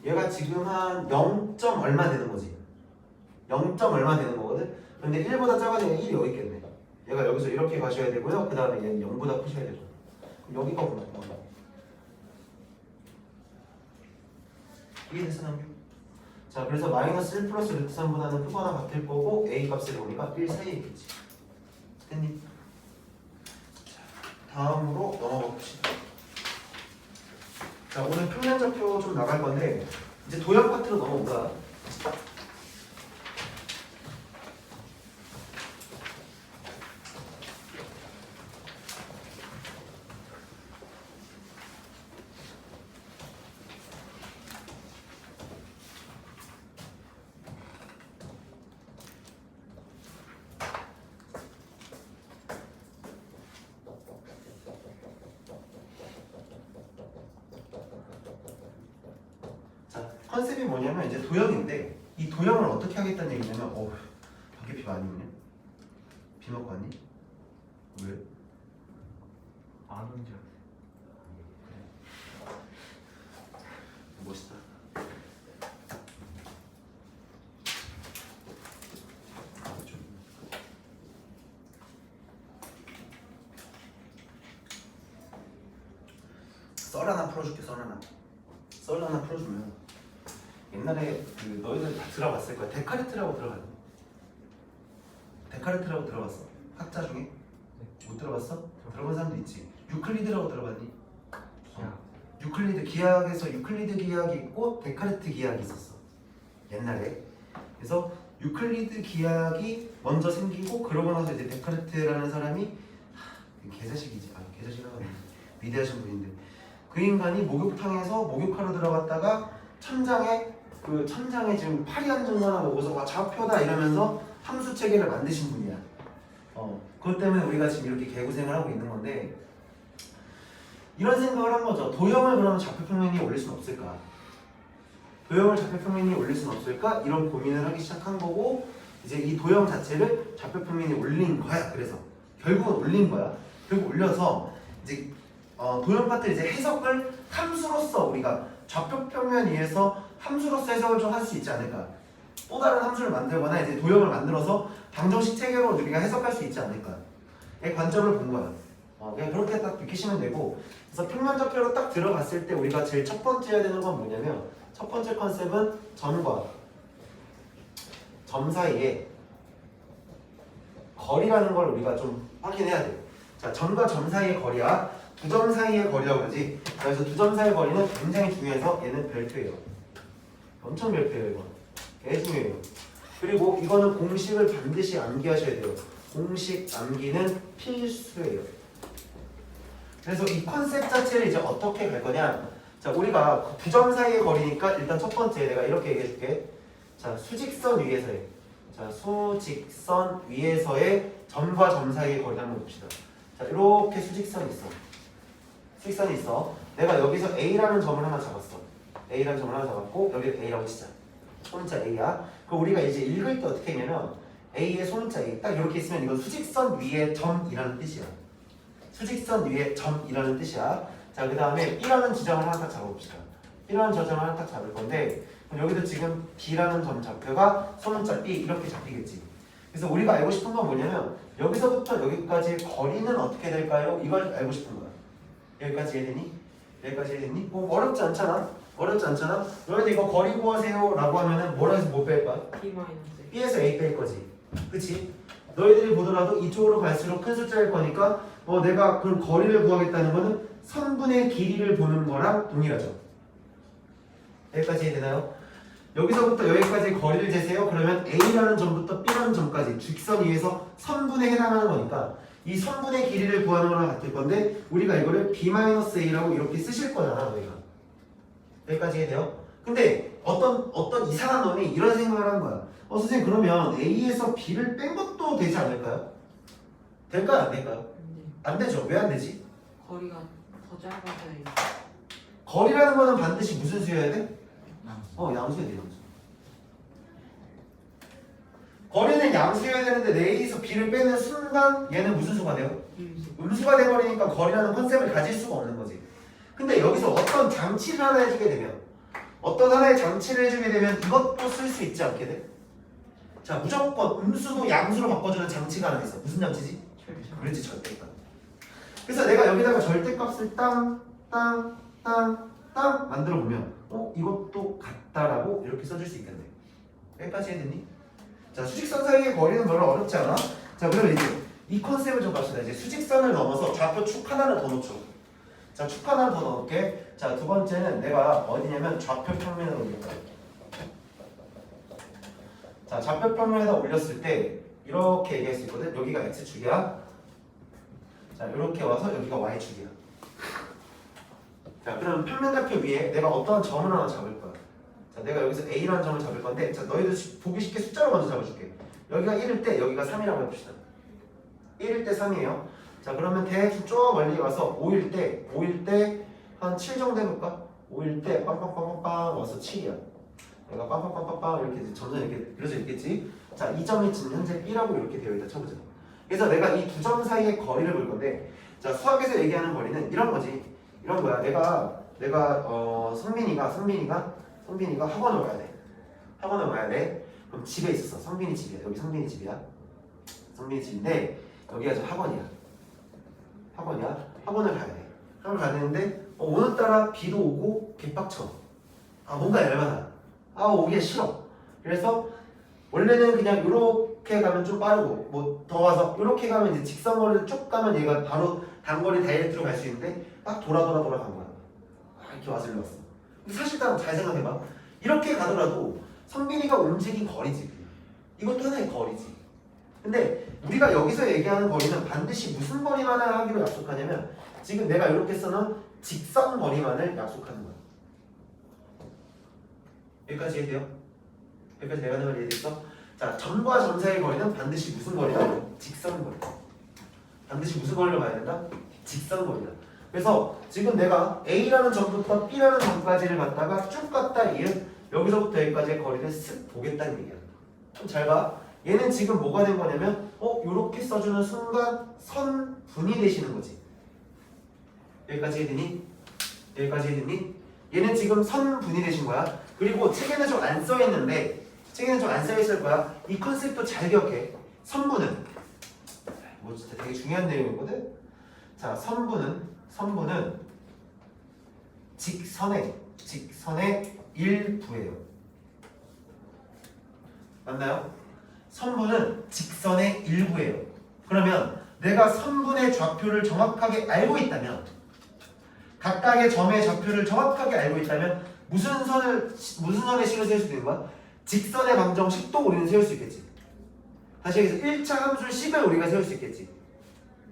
얘가 지금 한 0. 얼마 되는 거지. 0. 얼마 되는 거거든. 근데 1보다 작아지면 1이 여기 있겠네. 얘가 여기서 이렇게 가셔야 되고요. 그 다음에 얘는 0보다 크셔야 되죠. 여기가 뭐야? 이게 됐어 남규? 자 그래서 마이너스 1 플러스 루트 3보다는 크거나 같을 거고 A 값을 보니까 1 사이에 있겠지. 됐니? 자, 다음으로 넘어가 봅시다. 자 오늘 평면좌표 좀 나갈 건데 이제 도형 파트로 넘어오자. 컨셉이 뭐냐면 이제 도형인데 이 도형을 어떻게 하겠다는 얘기냐면 밖에 비 많이 오네? 비 맞고 왔니? 왜? 안 온 줄 그래. 멋있다. 썰 하나 풀어줄게. 썰 하나 풀어주면 옛날에 그 너희들 다 들어봤을 거야. 데카르트라고 들어봤니? 데카르트라고 들어봤어? 학자 중에? 못 들어봤어? 들어본 사람도 있지. 유클리드라고 들어봤니? 기하. 유클리드 기하학에서 유클리드 기하학이 있고 데카르트 기하학이 있었어. 옛날에. 그래서 유클리드 기하학이 먼저 생기고 그러고 나서 이제 데카르트라는 사람이 개자식이지. 개자식이라고 하면 위대하신 분인데 그 인간이 목욕탕에서 목욕하러 들어갔다가 천장에 지금 파리 한 점만 먹어서 와 좌표다 이러면서 함수 체계를 만드신 분이야. 그것 때문에 우리가 지금 이렇게 개고생을 하고 있는 건데 이런 생각을 한 거죠. 도형을 그러면 좌표평면에 올릴 수는 없을까? 도형을 좌표평면에 올릴 수는 없을까? 이런 고민을 하기 시작한 거고 이제 이 도형 자체를 좌표평면에 올린 거야. 그래서 결국은 올린 거야. 결국 올려서 이제 도형 파트를 이제 해석을 함수로서 우리가 좌표평면 위에서 함수로서 해석을 좀 할 수 있지 않을까. 또 다른 함수를 만들거나 이제 도형을 만들어서 방정식 체계로 우리가 해석할 수 있지 않을까. 이 관점을 본 거야. 그냥 그렇게 딱 느끼시면 되고 그래서 평면좌표로 딱 들어갔을 때 우리가 제일 첫 번째 해야 되는 건 뭐냐면 첫 번째 컨셉은 점과 점 사이에 거리라는 걸 우리가 좀 확인해야 돼. 자, 점과 점 사이의 거리야. 두 점 사이의 거리라고 그러지. 그래서 두 점 사이의 거리는 굉장히 중요해서 얘는 별표예요. 엄청 별표예요 이거. 개 중요해요. 그리고 이거는 공식을 반드시 암기하셔야 돼요. 공식 암기는 필수예요. 그래서 이 컨셉 자체를 이제 어떻게 갈 거냐. 자, 우리가 두 점 사이의 거리니까 일단 첫 번째 내가 이렇게 얘기해 줄게. 자, 수직선 위에서의 수직선 위에서의 점과 점 사이의 거리 한번 봅시다. 자, 이렇게 수직선이 있어. 수직선이 있어. 내가 여기서 A라는 점을 하나 잡았어. A라는 점을 하나 잡았고 여기 A라고 치자. 소문자 A야. 그럼 우리가 이제 읽을 때 어떻게 했냐면 A의 소문자 A 딱 이렇게 있으면 이건 수직선 위에 점이라는 뜻이야. 수직선 위에 점이라는 뜻이야. 자, 그 다음에 B라는 지점을 하나 딱 잡아봅시다. B라는 지점을 하나 딱 잡을 건데 그럼 여기도 지금 B라는 점 좌표가 소문자 B 이렇게 잡히겠지. 그래서 우리가 알고 싶은 건 뭐냐면 여기서부터 여기까지의 거리는 어떻게 될까요? 이걸 알고 싶은 거야. 여기까지 이해되니? 여기까지 이해되니? 뭐 어렵지 않잖아. 어렵지 않잖아. 너희들 이거 거리 구하세요 라고 하면은 뭐라 해서 못 뺄 거야? B에서 A 뺄 거지. 그치? 너희들이 보더라도 이쪽으로 갈수록 큰 숫자일 거니까 내가 그럼 거리를 구하겠다는 거는 선분의 길이를 보는 거랑 동일하죠. 여기까지 이해되나요? 여기서부터 여기까지 거리를 재세요. 그러면 A라는 점부터 B라는 점까지 직선 위에서 선분에 해당하는 거니까 이 선분의 길이를 구하는 거랑 같을 건데 우리가 이거를 B-A라고 이렇게 쓰실 거잖아. 너희가. 여기까지 이해돼요? 근데 어떤 이상한 놈이 이런 생각을 한 거야. 선생님 그러면 A에서 B를 뺀 것도 되지 않을까요? 될까요? 안 될까요? 안 되죠. 왜 안 되지? 거리가 더 짧아져야 돼. 거리라는 거는 반드시 무슨 수여야 돼? 양수. 양수여야 돼, 양수. 거리는 양수여야 되는데 내 A에서 B를 빼는 순간 얘는 무슨 수가 돼요? 음수가 돼버리니까 거리라는 컨셉을 가질 수가 없는 거지. 근데 여기서 어떤 장치를 하나 해주게 되면 어떤 하나의 장치를 해주게 되면 이것도 쓸 수 있지 않게 돼? 자, 무조건 음수도 양수로 바꿔주는 장치가 하나 있어. 무슨 장치지? 그렇지, 절대값. 그래서 내가 여기다가 절대값을 땅 만들어 보면 이것도 같다라고 이렇게 써줄 수 있겠네. 여기까지 해야되니? 자, 수직선 사이의 거리는 별로 어렵지 않아? 자, 그러면 이제 이 컨셉을 좀 갑시다. 이제 수직선을 넘어서 좌표 축 하나를 더 놓죠. 자, 축 하나를 더 넣을게. 자, 두 번째는 내가 어디냐면 좌표 평면을 올릴 거야. 자, 좌표 평면에다 올렸을 때 이렇게 얘기할 수 있거든. 여기가 x축이야. 자, 이렇게 와서 여기가 y축이야. 자, 그럼 평면 좌표 위에 내가 어떠한 점을 하나 잡을 거야. 자, 내가 여기서 A라는 점을 잡을 건데, 자, 너희들 보기 쉽게 숫자로 먼저 잡아줄게. 여기가 1일 때 여기가 3이라고 해봅시다. 1일 때 3이에요. 자, 그러면 대충 쭉 멀리 가서 5일 때 한 7 정도 해볼까? 5일 때 빵빵빵빵빵 와서 7이야. 내가 빵빵빵빵빵 이렇게 이제 점점 이렇게 그려져 있겠지? 자, 이 점이 지금 현재 B라고 이렇게 되어 있다 쳐보자. 그래서 내가 이 두 점 사이의 거리를 볼 건데, 자, 수학에서 얘기하는 거리는 이런 거지. 이런 거야. 내가 성빈이가 학원을 와야 돼. 학원을 와야 돼. 그럼 집에 있었어. 성빈이 집이야. 여기 성빈이 집이야. 성빈이 집인데 여기가 지금 학원이야. 학원을 가야 돼. 학원을 가야 되는데 오늘따라 비도 오고 개빡쳐. 뭔가 열받아. 오기 싫어. 그래서 원래는 그냥 이렇게 가면 좀 빠르고 뭐 더 와서 이렇게 가면 이제 직선거리를 쭉 가면 얘가 바로 단거리 다이렉트로 갈 수 있는데 막 돌아 간 거야. 이렇게 와서 일로 왔어. 근데 사실 잘 생각해봐. 이렇게 가더라도 성빈이가 움직인 거리지. 이것도 하나의 거리지. 근데 우리가 여기서 얘기하는 거리는 반드시 무슨 거리만을 하기로 약속하냐면 지금 내가 이렇게 써놓은 직선 거리만을 약속하는 거야. 여기까지 이해돼요? 여기까지 내가 하는 말 이해됐어? 자, 점과 점 사이의 거리는 반드시 무슨 거리다? 직선 거리. 반드시 무슨 거리로 가야 된다? 직선 거리다. 그래서 지금 내가 A라는 점부터 B라는 점까지를 갖다가 쭉 갔다 이은 여기서부터 여기까지의 거리를 쓱 보겠다는 얘기야. 좀 잘 봐. 얘는 지금 뭐가 된 거냐면 요렇게 써주는 순간 선분이 되시는 거지. 여기까지 해드니? 얘는 지금 선분이 되신 거야. 그리고 책에는 좀 안 써있는데 책에는 좀 안 써있을 거야. 이 컨셉도 잘 기억해. 선분은 진짜 되게 중요한 내용이거든. 자, 선분은 직선의 일부예요. 맞나요? 선분은 직선의 일부예요. 그러면 내가 선분의 좌표를 정확하게 알고 있다면, 각각의 점의 좌표를 정확하게 알고 있다면 무슨 선의 식을 세울 수 있는 거야? 직선의 방정 10도 우리는 세울 수 있겠지. 다시 여기서 1차 함수 10을 우리가 세울 수 있겠지.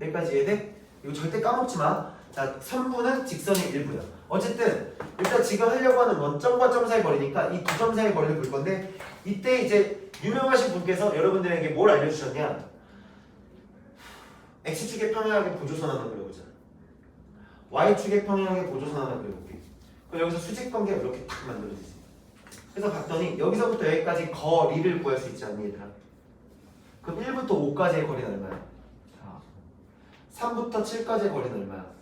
여기까지 이해돼? 이거 절대 까먹지 마. 자, 선분은 직선의 일부야. 어쨌든 일단 지금 하려고 하는 건 점과 점 사이 거리니까 이 두 점 사이 거리를 볼 건데, 이때 이제 유명하신 분께서 여러분들에게 뭘 알려주셨냐? X축의 평행하게 보조선 하나 그려보자. Y축의 평행하게 보조선 하나 그려볼게. 그럼 여기서 수직관계가 이렇게 딱 만들어지지. 그래서 봤더니 여기서부터 여기까지 거리를 구할 수 있지 않니 얘들아? 그럼 1부터 5까지의 거리는 얼마야? 3부터 7까지의 거리는 얼마야?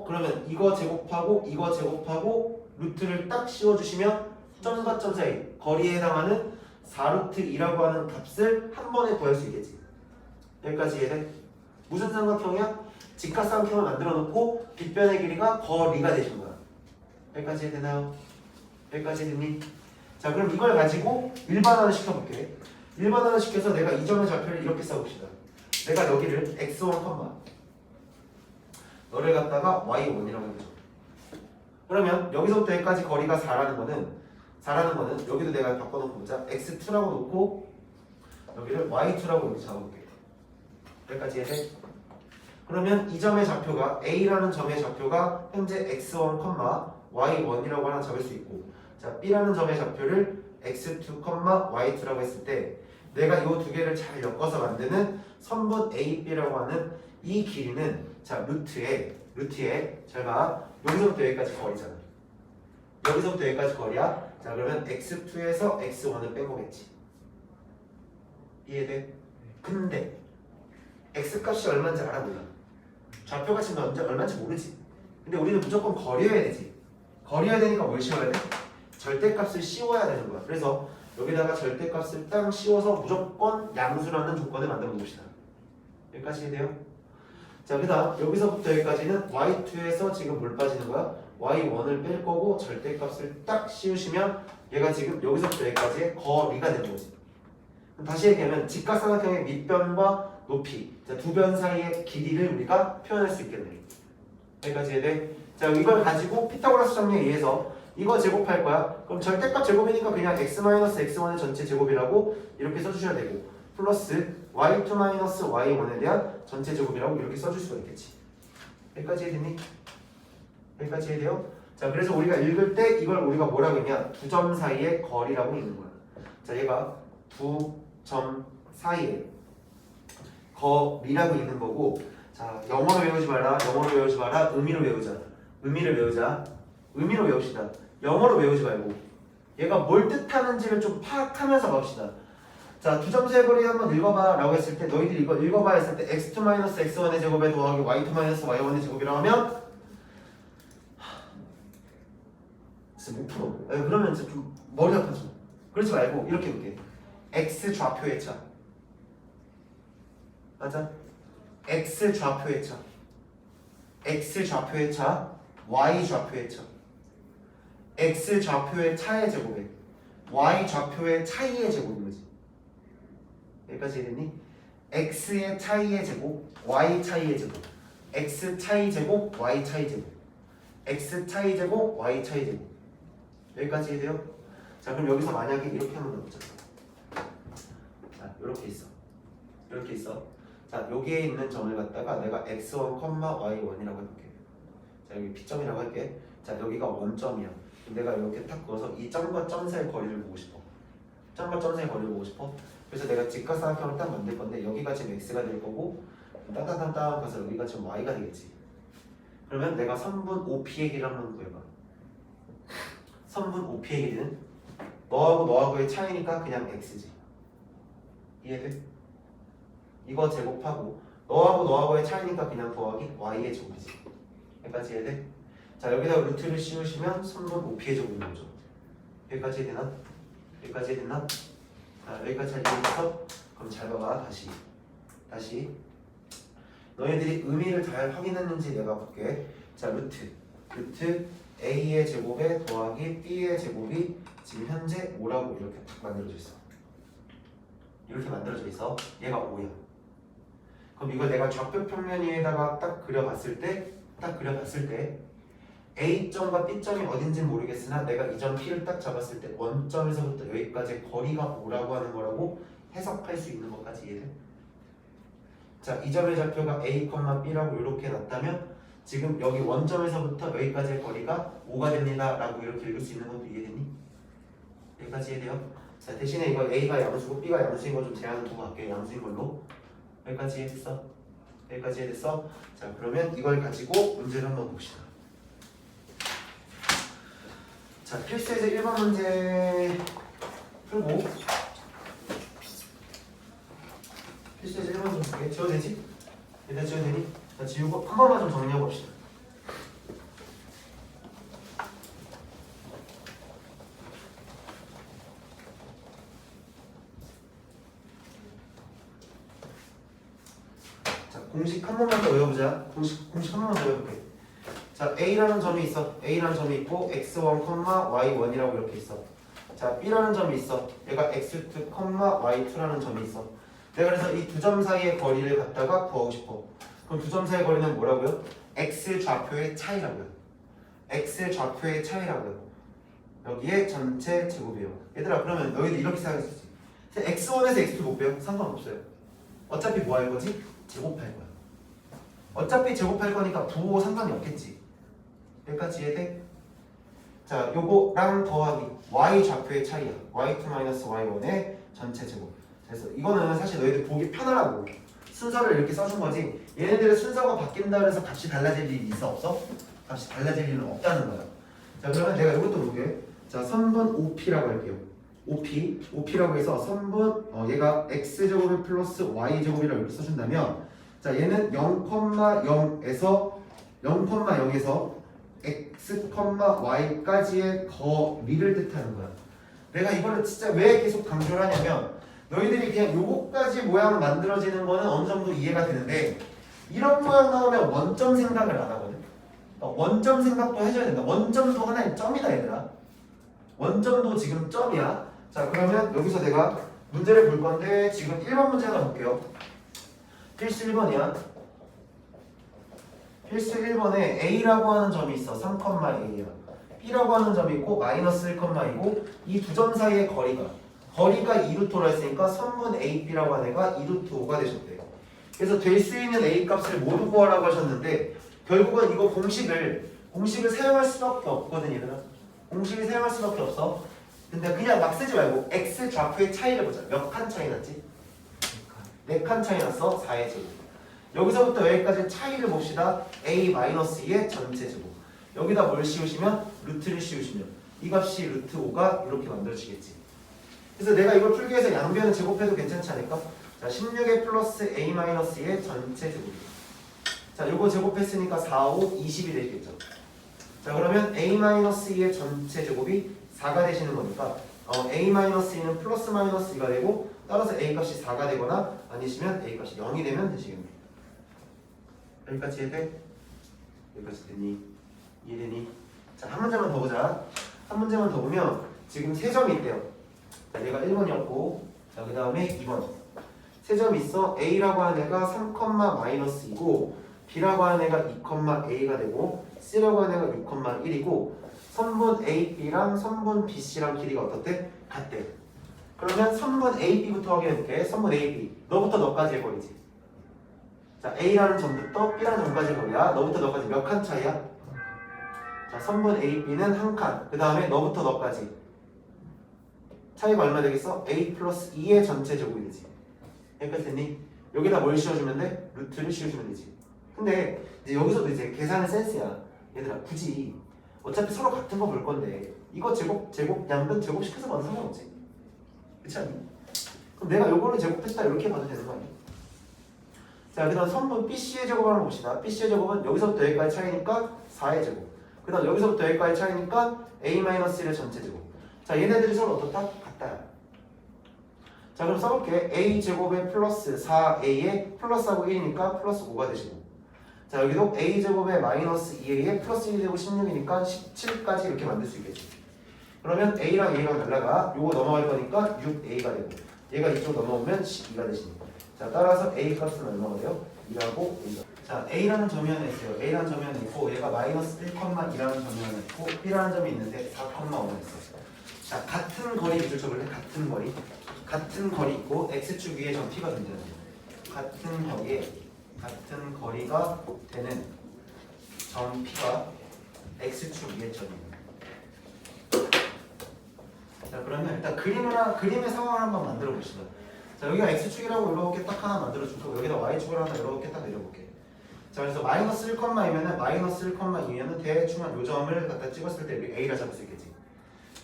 그러면 이거 제곱하고 루트를 딱 씌워주시면 점과 점 사이 거리에 해당하는 4루트 2라고 하는 값을 한 번에 구할 수 있겠지. 여기까지 이해돼? 무슨 삼각형이야? 직각삼각형을 만들어 놓고 빗변의 길이가 거리가 되신 거야. 여기까지 이해되나요? 여기까지 됐니? 자, 그럼 이걸 가지고 일반화를 시켜볼게. 일반화를 시켜서 내가 이 점의 좌표를 이렇게 써봅시다. 내가 여기를 x1, 너를 갖다가 y1이라고 해보죠. 그러면 여기서부터 여기까지 거리가 4라는 거는 여기도 내가 바꿔놓고 보자. x2라고 놓고 여기를 y2라고 이렇게 잡아볼게. 여기까지 이해돼? 그러면 이 점의 좌표가 A라는 점의 좌표가 현재 x1, y1이라고 하나 잡을 수 있고, 자, B라는 점의 좌표를 x2, y2라고 했을 때 내가 이 두 개를 잘 엮어서 만드는 선분 AB라고 하는 이 길이는 자 루트에 잘 봐. 여기서부터 여기까지 거리잖아. 여기서부터 여기까지 거리야. 자 그러면 x2에서 x1을 뺀 거겠지. 이해돼? 근데 x 값이 얼마인지 알아 몰라? 좌표 값이 얼마인지 모르지. 근데 우리는 무조건 거리여야 되지. 거리여야 되니까 뭘 씌워야 돼? 절대값을 씌워야 되는 거야. 그래서 여기다가 절대값을 딱 씌워서 무조건 양수라는 조건을 만들어 봅시다. 여기까지 해야 돼요? 자, 그 다음 여기서부터 여기까지는 y2에서 지금 뭘 빠지는 거야? y1을 뺄 거고 절대값을 딱 씌우시면 얘가 지금 여기서부터 여기까지의 거리가 되는 거지. 그럼 다시 얘기하면 직각삼각형의 밑변과 높이, 두 변 사이의 길이를 우리가 표현할 수 있겠네. 여기까지 해야 돼? 자, 이걸 가지고 피타고라스 정리에 의해서 이거 제곱할 거야. 그럼 절대값 제곱이니까 그냥 x-x1의 전체 제곱이라고 이렇게 써주셔야 되고 플러스 y2-y1에 대한 전체 제곱이라고 이렇게 써줄 수가 있겠지. 여기까지 해야 되니? 여기까지 해야 돼요? 자, 그래서 우리가 읽을 때 이걸 우리가 뭐라고 했냐? 두 점 사이의 거리라고 읽는 거야. 자, 얘가 두 점 사이의 거리라고 읽는 거고, 자, 영어로 외우지 마라. 영어로 외우지 마라. 의미로 외우자. 의미를 외우자. 의미로 외웁시다. 영어로 외우지 말고 얘가 뭘 뜻하는지를 좀 파악하면서 봅시다. 자, 두 점 사이의 거리 한번 읽어봐 라고 했을 때 너희들이 이거 읽어봐 했을 때 x2-x1의 제곱에 더하기 y2-y1의 제곱이라고 하면 진짜 못 풀어. 그러면 진짜 좀 머리 아파져. 그러지 말고 이렇게 볼게. x 좌표의 차. 맞아? x 좌표의 차. x 좌표의 차. y 좌표의 차. x 좌표의 차의 제곱에 y 좌표의 차이의 제곱인 거지. 여기까지 이해됐니? x의 차이의 제곱, y 차이의 제곱, x 차이 제곱, y 차이 제곱, x 차이 제곱, y 차이 제곱. 여기까지 이해돼요? 자, 그럼 여기서 만약에 이렇게 한번 넣어보자. 자, 이렇게 있어. 이렇게 있어. 자, 여기에 있는 점을 갖다가 내가 x1, y1이라고 해볼게. 자, 여기 P점이라고 할게. 자, 여기가 원점이야. 내가 이렇게 탁 그어서 이 점과 점 사이 거리를 보고 싶어. 점과 점 사이 거리를 보고 싶어. 그래서 내가 직각삼각형을 딱 만들 건데 여기가 지금 x가 될 거고 땅땅땅땅 가서 여기가 지금 y가 되겠지. 그러면 내가 선분 OP의 길이를 한번 구해봐. 선분 OP의 길이는 너하고 너하고의 차이니까 그냥 x지. 이해돼? 이거 제곱하고 너하고 너하고의 차이니까 그냥 더하기 y의 제곱이지. 여기까지 이해돼? 자, 여기다 루트를 씌우시면 선분 OP의 제곱이 나오죠. 여기까지 되나? 여기까지 됐나? 자, 여기까지 잘 이해했어? 그럼 잘 봐봐. 다시 너희들이 의미를 잘 확인했는지 내가 볼게. 자, 루트 A의 제곱에 더하기 B의 제곱이 지금 현재 5라고 이렇게 딱 만들어져 있어. 이렇게 만들어져 있어. 얘가 5야. 그럼 이걸 내가 좌표 평면 위에다가 딱 그려봤을 때 A점과 B점이 어딘지는 모르겠으나 내가 이 점 P를 딱 잡았을 때 원점에서부터 여기까지 거리가 5라고 하는 거라고 해석할 수 있는 것까지 이해돼? 자, 이 점의 좌표가 A, B라고 이렇게 놨다면 지금 여기 원점에서부터 여기까지의 거리가 5가 됩니다 라고 이렇게 읽을 수 있는 것도 이해되니? 여기까지 이해돼요? 자, 대신에 이거 A가 양수고 B가 양수인 거 좀 제한을 두고 갈게요. 양수인 걸로. 여기까지 이해됐어? 여기까지 이해됐어? 자, 그러면 이걸 가지고 문제를 한번 봅시다. 자, 필수에서 1번 문제 풀고 필수에서 1번 좀 볼게. 지워도 되지? 일단 지워도 되니? 자, 지우고 한 번만 좀 정리해 봅시다. 자, 공식 한 번만 더 외워보자. 공식 한 번만 더 외워볼게. 자, A라는 점이 있어. A라는 점이 있고 x1, y1이라고 이렇게 있어. 자, B라는 점이 있어. 얘가 x2, y2라는 점이 있어. 내가 그래서 이 두 점 사이의 거리를 갖다가 구하고 싶어. 그럼 두 점 사이의 거리는 뭐라고요? x 좌표의 차이라고요. x 좌표의 차이라고요. 여기에 전체 제곱이에요. 얘들아, 그러면 너희들 이렇게 생각했지. x1에서 x2 못 빼요? 상관없어요. 어차피 뭐 할 거지? 제곱할 거야. 어차피 제곱할 거니까 부호 상관이 없겠지. 여기까지 이해돼? 자, 요거랑 더하기 y 좌표의 차이야. y2-y1의 전체 제곱. 그래서 이거는 사실 너희들 보기 편하라고. 순서를 이렇게 써준 거지. 얘네들의 순서가 바뀐다 그래서 값이 달라질 일이 있어 없어? 값이 달라질 일은 없다는 거야. 자 그러면 내가 이것도 볼게. 자 선분 OP라고 할게요. OP라고 해서 선분 얘가 x제곱이 플러스 y제곱이라고 이렇게 써준다면 자 얘는 0,0에서 0,0에서 x, y까지의 거리를 뜻하는 거야. 내가 이거를 진짜 왜 계속 강조를 하냐면 너희들이 그냥 요거까지 모양 만들어지는 거는 어느 정도 이해가 되는데 이런 모양 나오면 원점 생각을 안 하거든. 원점 생각도 해줘야 된다. 원점도 하나의 점이다 얘들아. 원점도 지금 점이야. 자 그러면 여기서 내가 문제를 볼 건데 지금 1번 문제 하나 볼게요. 필수 1번이야. 필수 1번에 A라고 하는 점이 있어. 3,A야. B라고 하는 점이 있고 마이너스 1,2고 이 두 점 사이의 거리가 2루트로 했으니까 선분 AB라고 하는 애가 2루트 5가 되셨대요. 그래서 될 수 있는 A 값을 모두 구하라고 하셨는데 결국은 이거 공식을 사용할 수밖에 없거든 얘들아. 공식을 사용할 수밖에 없어. 근데 그냥 막 쓰지 말고 X 좌표의 차이를 보자. 몇 칸 차이 났지? 4칸 차이 났어. 4의 제곱. 여기서부터 여기까지 차이를 봅시다. A-2의 전체 제곱. 여기다 뭘 씌우시면? 루트를 씌우시면 이 값이 루트 5가 이렇게 만들어지겠지. 그래서 내가 이걸 풀기 위해서 양변을 제곱해도 괜찮지 않을까? 자, 16의 플러스 A-의 전체 제곱. 자, 요거 제곱했으니까 4, 5, 20이 되겠죠. 자, 그러면 A-2의 전체 제곱이 4가 되시는 거니까 A-2는 플러스 마이너스 2가 되고 따라서 A 값이 4가 되거나 아니시면 A 값이 0이 되면 되시겠네. 여기까지 이해돼? 여기까지 됐니? 이해되니? 자, 한 문제만 더 보자. 한 문제만 더 보면 지금 3점이 있대요. 자, 얘가 1번이었고 자, 그 다음에 2번 3점이 있어. A라고 하는 애가 3,-2이고 B라고 하는 애가 2,A가 되고 C라고 하는 애가 6,1이고 선분 AB랑 선분 BC랑 길이가 어떻대? 같대. 그러면 선분 AB부터 확인해볼게. 선분 AB 너부터 너까지의 거리지. 자, A라는 점부터 B라는 점까지의 거리야. 너부터 너까지 몇 칸 차이야? 자, 선분 AB는 한 칸. 그 다음에 너부터 너까지 차이가 얼마 되겠어? A 플러스 2의 전체 제곱이 되지. 여기까지 됐니? 여기다 뭘 씌워주면 돼? 루트를 씌워주면 되지. 근데 이제 여기서도 이제 계산의 센스야. 얘들아 굳이 어차피 서로 같은 거 볼 건데 이거 제곱 양변 제곱시켜서 봐도 상관없지. 그렇지 않니? 그럼 내가 요거를 제곱했다 이렇게 봐도 되는 거 아니야? 자, 그 다음 선분 BC의 제곱을 한번 봅시다. BC의 제곱은 여기서부터 여기까지 차이니까 4의 제곱. 그 다음 여기서부터 여기까지 차이니까 A-1의 전체 제곱. 자, 얘네들이 서로 어떻다? 같다야. 자, 그럼 써볼게. A제곱에 플러스 4A에 플러스하고 1이니까 플러스 5가 되시고 자, 여기도 A제곱에 마이너스 2A에 플러스 1이 되고 16이니까 17까지 이렇게 만들 수 있겠지. 그러면 A랑 A랑 날라가 요거 넘어갈 거니까 6A가 되고 얘가 이쪽 넘어오면 12가 되시니까 자, 따라서 A 값은 얼마가 돼요? 2하고 1가. 자, A라는 점이 하나 있어요. A라는 점이 하나 있고 얘가 마이너스 1,2라는 점이 하나 있고 B라는 점이 있는데 4,5가 있어. 자, 같은 거리 밑줄 쳐볼래? 같은 거리 있고 X축 위에 점 P가 존재하는 같은 거리가 되는 점 P가 X축 위에 점이에요. 자, 그러면 일단 그림의 상황을 한번 만들어 봅시다. 자, 여기가 X축이라고 이렇게 딱 하나 만들어주고 여기다 Y축을 하나 이렇게 딱 내려볼게. 자, 그래서 마이너스 1,2면은 마이너스 1,2면은 대충 한 요 점을 갖다 찍었을 때 여기 A라 잡을 수 있겠지.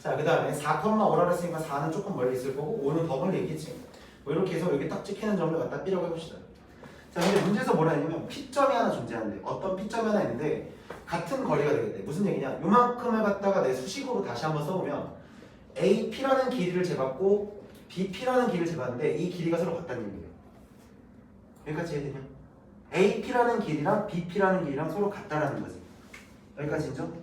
자, 그 다음에 4,5라 했으니까 4는 조금 멀리 있을 거고 5는 더 멀리 있겠지. 뭐 이렇게 해서 여기 딱 찍히는 점을 갖다 B라고 해봅시다. 자, 근데 문제에서 뭐라 했냐면 P점이 하나 존재하는데 어떤 P점이 하나 있는데 같은 거리가 되겠대. 무슨 얘기냐? 요만큼을 갖다가 내 수식으로 다시 한번 써보면 AP라는 길이를 재봤고 BP라는 길이를 재봤는데 이 길이가 서로 같다는 얘기예요. 여기까지 이해되냐? AP라는 길이랑 BP라는 길이랑 서로 같다라는 거지. 여기까지 인정?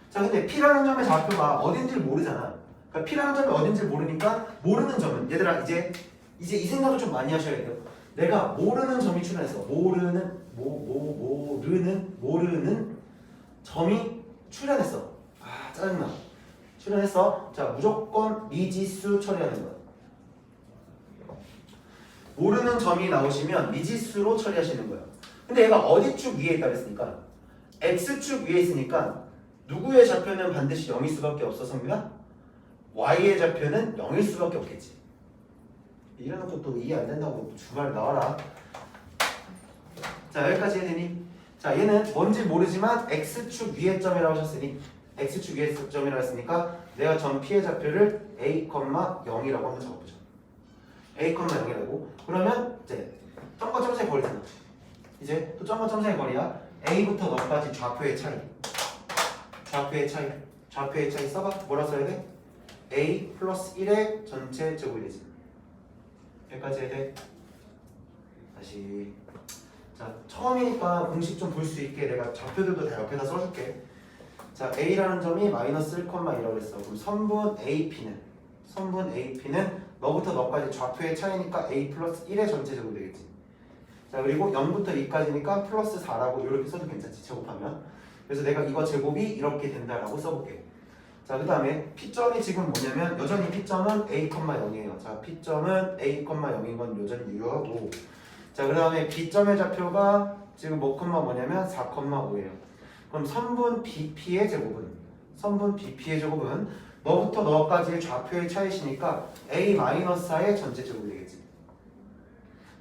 자, 근데 P라는 점의 좌표가 어딘지를 모르잖아. 그러니까 P라는 점이 어딘지를 모르니까 모르는 점은 얘들아 이제 이 생각을 좀 많이 하셔야 돼요. 내가 모르는 점이 출현해서 모르는 점이 출현했어. 아, 짜증나. 출현했어. 자, 무조건 미지수 처리하는 거야. 모르는 점이 나오시면 미지수로 처리하시는 거야. 근데 얘가 어디 축 위에 있다고 했으니까 X축 위에 있으니까 누구의 좌표는 반드시 0일 수밖에 없어, 성민아? Y의 좌표는 0일 수밖에 없겠지. 이래놓고 또 이해 안 된다고 주말 나와라. 자 여기까지 해되니? 자 얘는 뭔지 모르지만 x축 위의 점이라고 하셨으니 x축 위의 점이라고 했으니까 내가 점 P의 좌표를 a, 0이라고 한번 적어보자. a, 0이라고. 그러면 이제 점과 점 사이 거리잖아. 이제 또 점과 점 사이 거리야. a부터 너까지 좌표의 차이. 좌표의 차이 써봐. 뭐라 써야 돼? a 플러스 1의 전체 제곱이 되지. 여기까지 해야 돼. 다시. 자 처음이니까 공식 좀 볼 수 있게 내가 좌표들도 다 옆에다 써줄게. 자 a라는 점이 마이너스 1,1이라고 했어. 그럼 선분 AP는 너부터 너까지 좌표의 차이니까 a 플러스 1의 전체 제곱이 되겠지. 자 그리고 0부터 2까지니까 플러스 4라고 이렇게 써도 괜찮지 제곱하면. 그래서 내가 이거 제곱이 이렇게 된다라고 써볼게. 자 그 다음에 P점이 지금 뭐냐면 여전히 P점은 a, 0이에요. 자 P점은 a, 0인 건 여전히 유효하고. 자 그 다음에 B점의 좌표가 지금 뭐냐면 4,5예요. 그럼 선분 BP의 제곱은 너부터 너까지의 좌표의 차이시니까 a-4의 전체 제곱이 되겠지.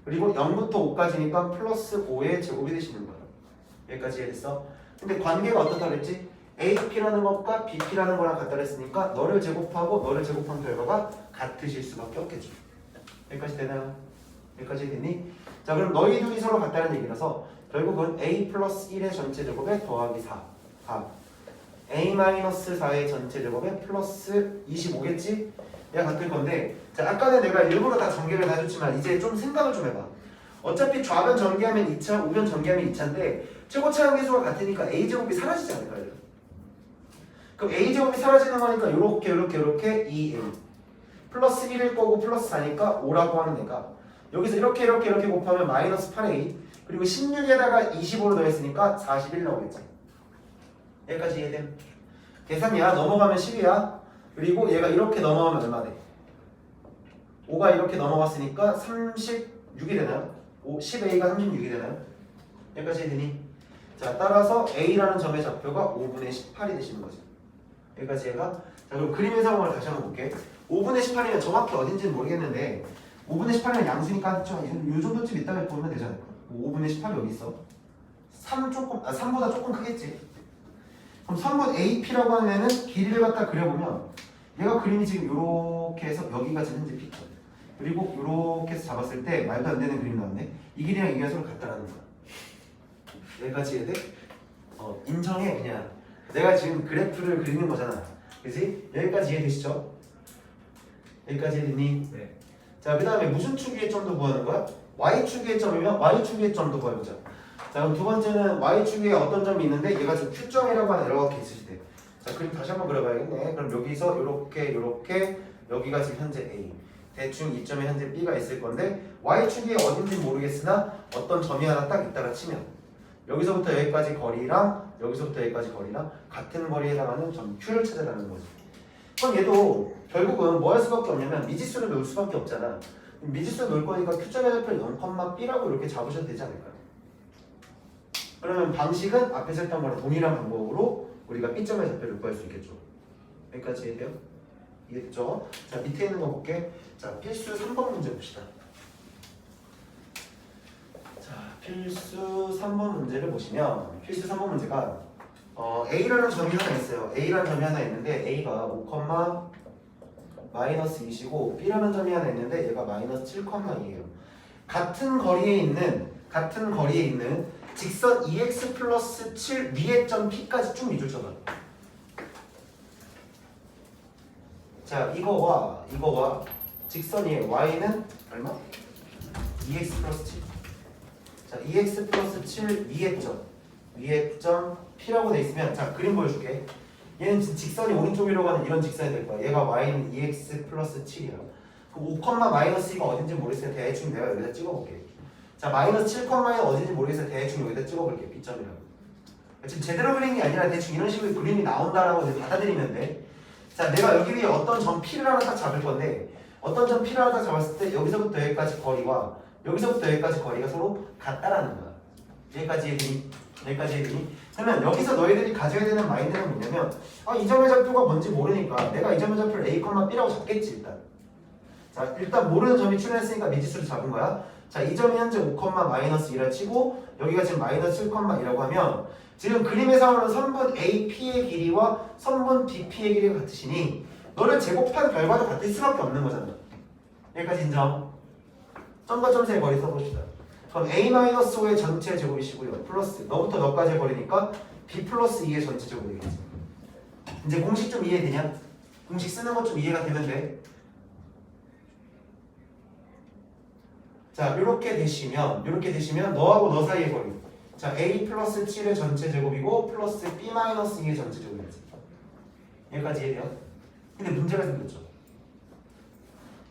그리고 0부터 5까지니까 플러스 5의 제곱이 되시는 거야. 여기까지 이해됐어? 근데 관계가 어떻다 그랬지? AP라는 것과 BP라는 거랑 같다 그랬으니까 너를 제곱하고 너를 제곱한 결과가 같으실 수밖에 없겠죠. 여기까지 되나요? 여기까지 되니? 자 그럼 너희 둘이 서로 같다는 얘기라서 결국은 a 플러스 1의 전체 제곱에 더하기 4 a 마이너스 4의 전체 제곱에 플러스 25겠지? 얘가 같을 건데 자 아까는 내가 일부러 다 전개를 다 해줬지만 이제 좀 생각을 좀 해봐. 어차피 좌변 전개하면 2차, 우변 전개하면 2차인데 최고차 함계수가 같으니까 a제곱이 사라지지 않을까요? 그럼 a제곱이 사라지는 거니까 요렇게 2a 플러스 1일 거고 플러스 4니까 5라고 하는 애가 여기서 이렇게 곱하면 마이너스 8a 그리고 16에다가 25를 더했으니까 41 나오겠지. 여기까지 이해됨? 계산이야. 넘어가면 10이야. 그리고 얘가 이렇게 넘어가면 얼마 돼? 5가 이렇게 넘어갔으니까 36이 되나요? 10a가 36이 되나요? 여기까지 이해되니? 자 따라서 a라는 점의 좌표가 5분의 18이 되시는 거지. 여기까지 얘가 자 그럼 그림의 상황을 다시 한번 볼게. 5분의 18이면 정확히 어딘지는 모르겠는데 5분의 18이면 양수니까 요 정도쯤 있다가 보면 되지 않을까? 5분의 18이 어디 있어? 3보다 조금 크겠지. 그럼 선분 AP라고 하는 애는 길이를 갖다 그려보면 얘가 그림이 지금 이렇게 해서 여기가 지금 현재 P점 그리고 이렇게 해서 잡았을 때 말도 안 되는 그림이 나왔네. 이 길이랑 이 길이가 서로 같다라는 거야. 여기까지 이해돼? 인정해 그냥. 내가 지금 그래프를 그리는 거잖아. 그치? 여기까지 이해되시죠? 여기까지 이해됐니? 네. 자, 그 다음에 무슨 축 위의 점도 구하는 거야? Y축 위의 점이면 Y축 위의 점도 구해보자. 자, 그럼 두 번째는 Y축 위에 어떤 점이 있는데 얘가 지금 Q점이라고 하는 이렇게 있을 때. 자, 그림 다시 한번 그려봐야겠네. 그럼 여기서 요렇게 여기가 지금 현재 A. 대충 이 점에 현재 B가 있을 건데 Y축 위에 어딘지 모르겠으나 어떤 점이 하나 딱 있다가 치면 여기서부터 여기까지 거리랑 여기서부터 여기까지 거리랑 같은 거리에 해당하는 점 Q를 찾아라는 거지. 그럼 얘도 결국은 뭐 할 수밖에 없냐면 미지수를 놓을 수밖에 없잖아. 미지수를 놓을 거니까 Q점의 좌표를 0,B라고 이렇게 잡으셔도 되지 않을까요? 그러면 방식은 앞에서 했던 거랑 동일한 방법으로 우리가 B점의 좌표를 구할 수 있겠죠. 여기까지 이해돼요? 이해됐죠? 자 밑에 있는 거 볼게. 자 필수 3번 문제 봅시다. 자 필수 3번 문제를 보시면 필수 3번 문제가 A라는 점이 하나 있어요. A라는 점이 하나 있는데 A가 5, 마이너스 2이고 B라는 점이 하나 있는데 얘가 마이너스 7,2예요. 같은 거리에 있는 직선 2x 플러스 7 위의 점 P까지 쭉 밑줄 쳐봐. 자 이거와 직선이 y는 얼마? 2x 플러스 7. 자 2x 플러스 7 위의 점 P라고 돼 있으면 자 그림 보여줄게. 얘는 직선이 오른쪽으로 가는 이런 직선이 될 거야. 얘가 y는 2x 플러스 7이야. 그럼 5, 마이너스 2가 어딘지 모르겠으면 대충 내가 여기다 찍어볼게. 자 마이너스 7,2는 어딘지 모르겠어서 대충 여기다 찍어볼게. B점이라고. 지금 제대로 그린 게 아니라 대충 이런 식으로 그림이 나온다라고 이제 받아들이면 돼. 자 내가 여기 위에 어떤 점 P를 하나 딱 잡을 건데 어떤 점 P를 하나 딱 잡았을 때 여기서부터 여기까지 거리와 여기서부터 여기까지 거리가 서로 같다라는 거야. 여기까지 해드니? 그러면 여기서 너희들이 가져야 되는 마인드는 뭐냐면 이 점의 좌표가 뭔지 모르니까 내가 이 점의 좌표를 A, B라고 잡겠지 일단. 자 일단 모르는 점이 출현했으니까 미지수를 잡은 거야. 자 이 점이 현재 5,-1을 치고 여기가 지금 -1,2라고 하면 지금 그림에서 선분 AP의 길이와 선분 BP의 길이가 같으시니 너를 제곱한 결과도 같을 수밖에 없는 거잖아. 여기까지 인정. 점과 점 사이의 거리 써봅시다. 그럼 A-5의 전체 제곱이시고요. 플러스 너부터 너까지의 거리니까 B 플러스 2의 전체 제곱이 되겠지. 이제 공식 좀 이해되냐? 공식 쓰는 것 좀 이해가 되면 돼. 자 이렇게 되시면 너하고 너 사이의 거리. 자 A 플러스 7의 전체 제곱이고 플러스 B 마이너스 2의 전체 제곱이지. 여기까지 이해돼요? 근데 문제가 생겼죠.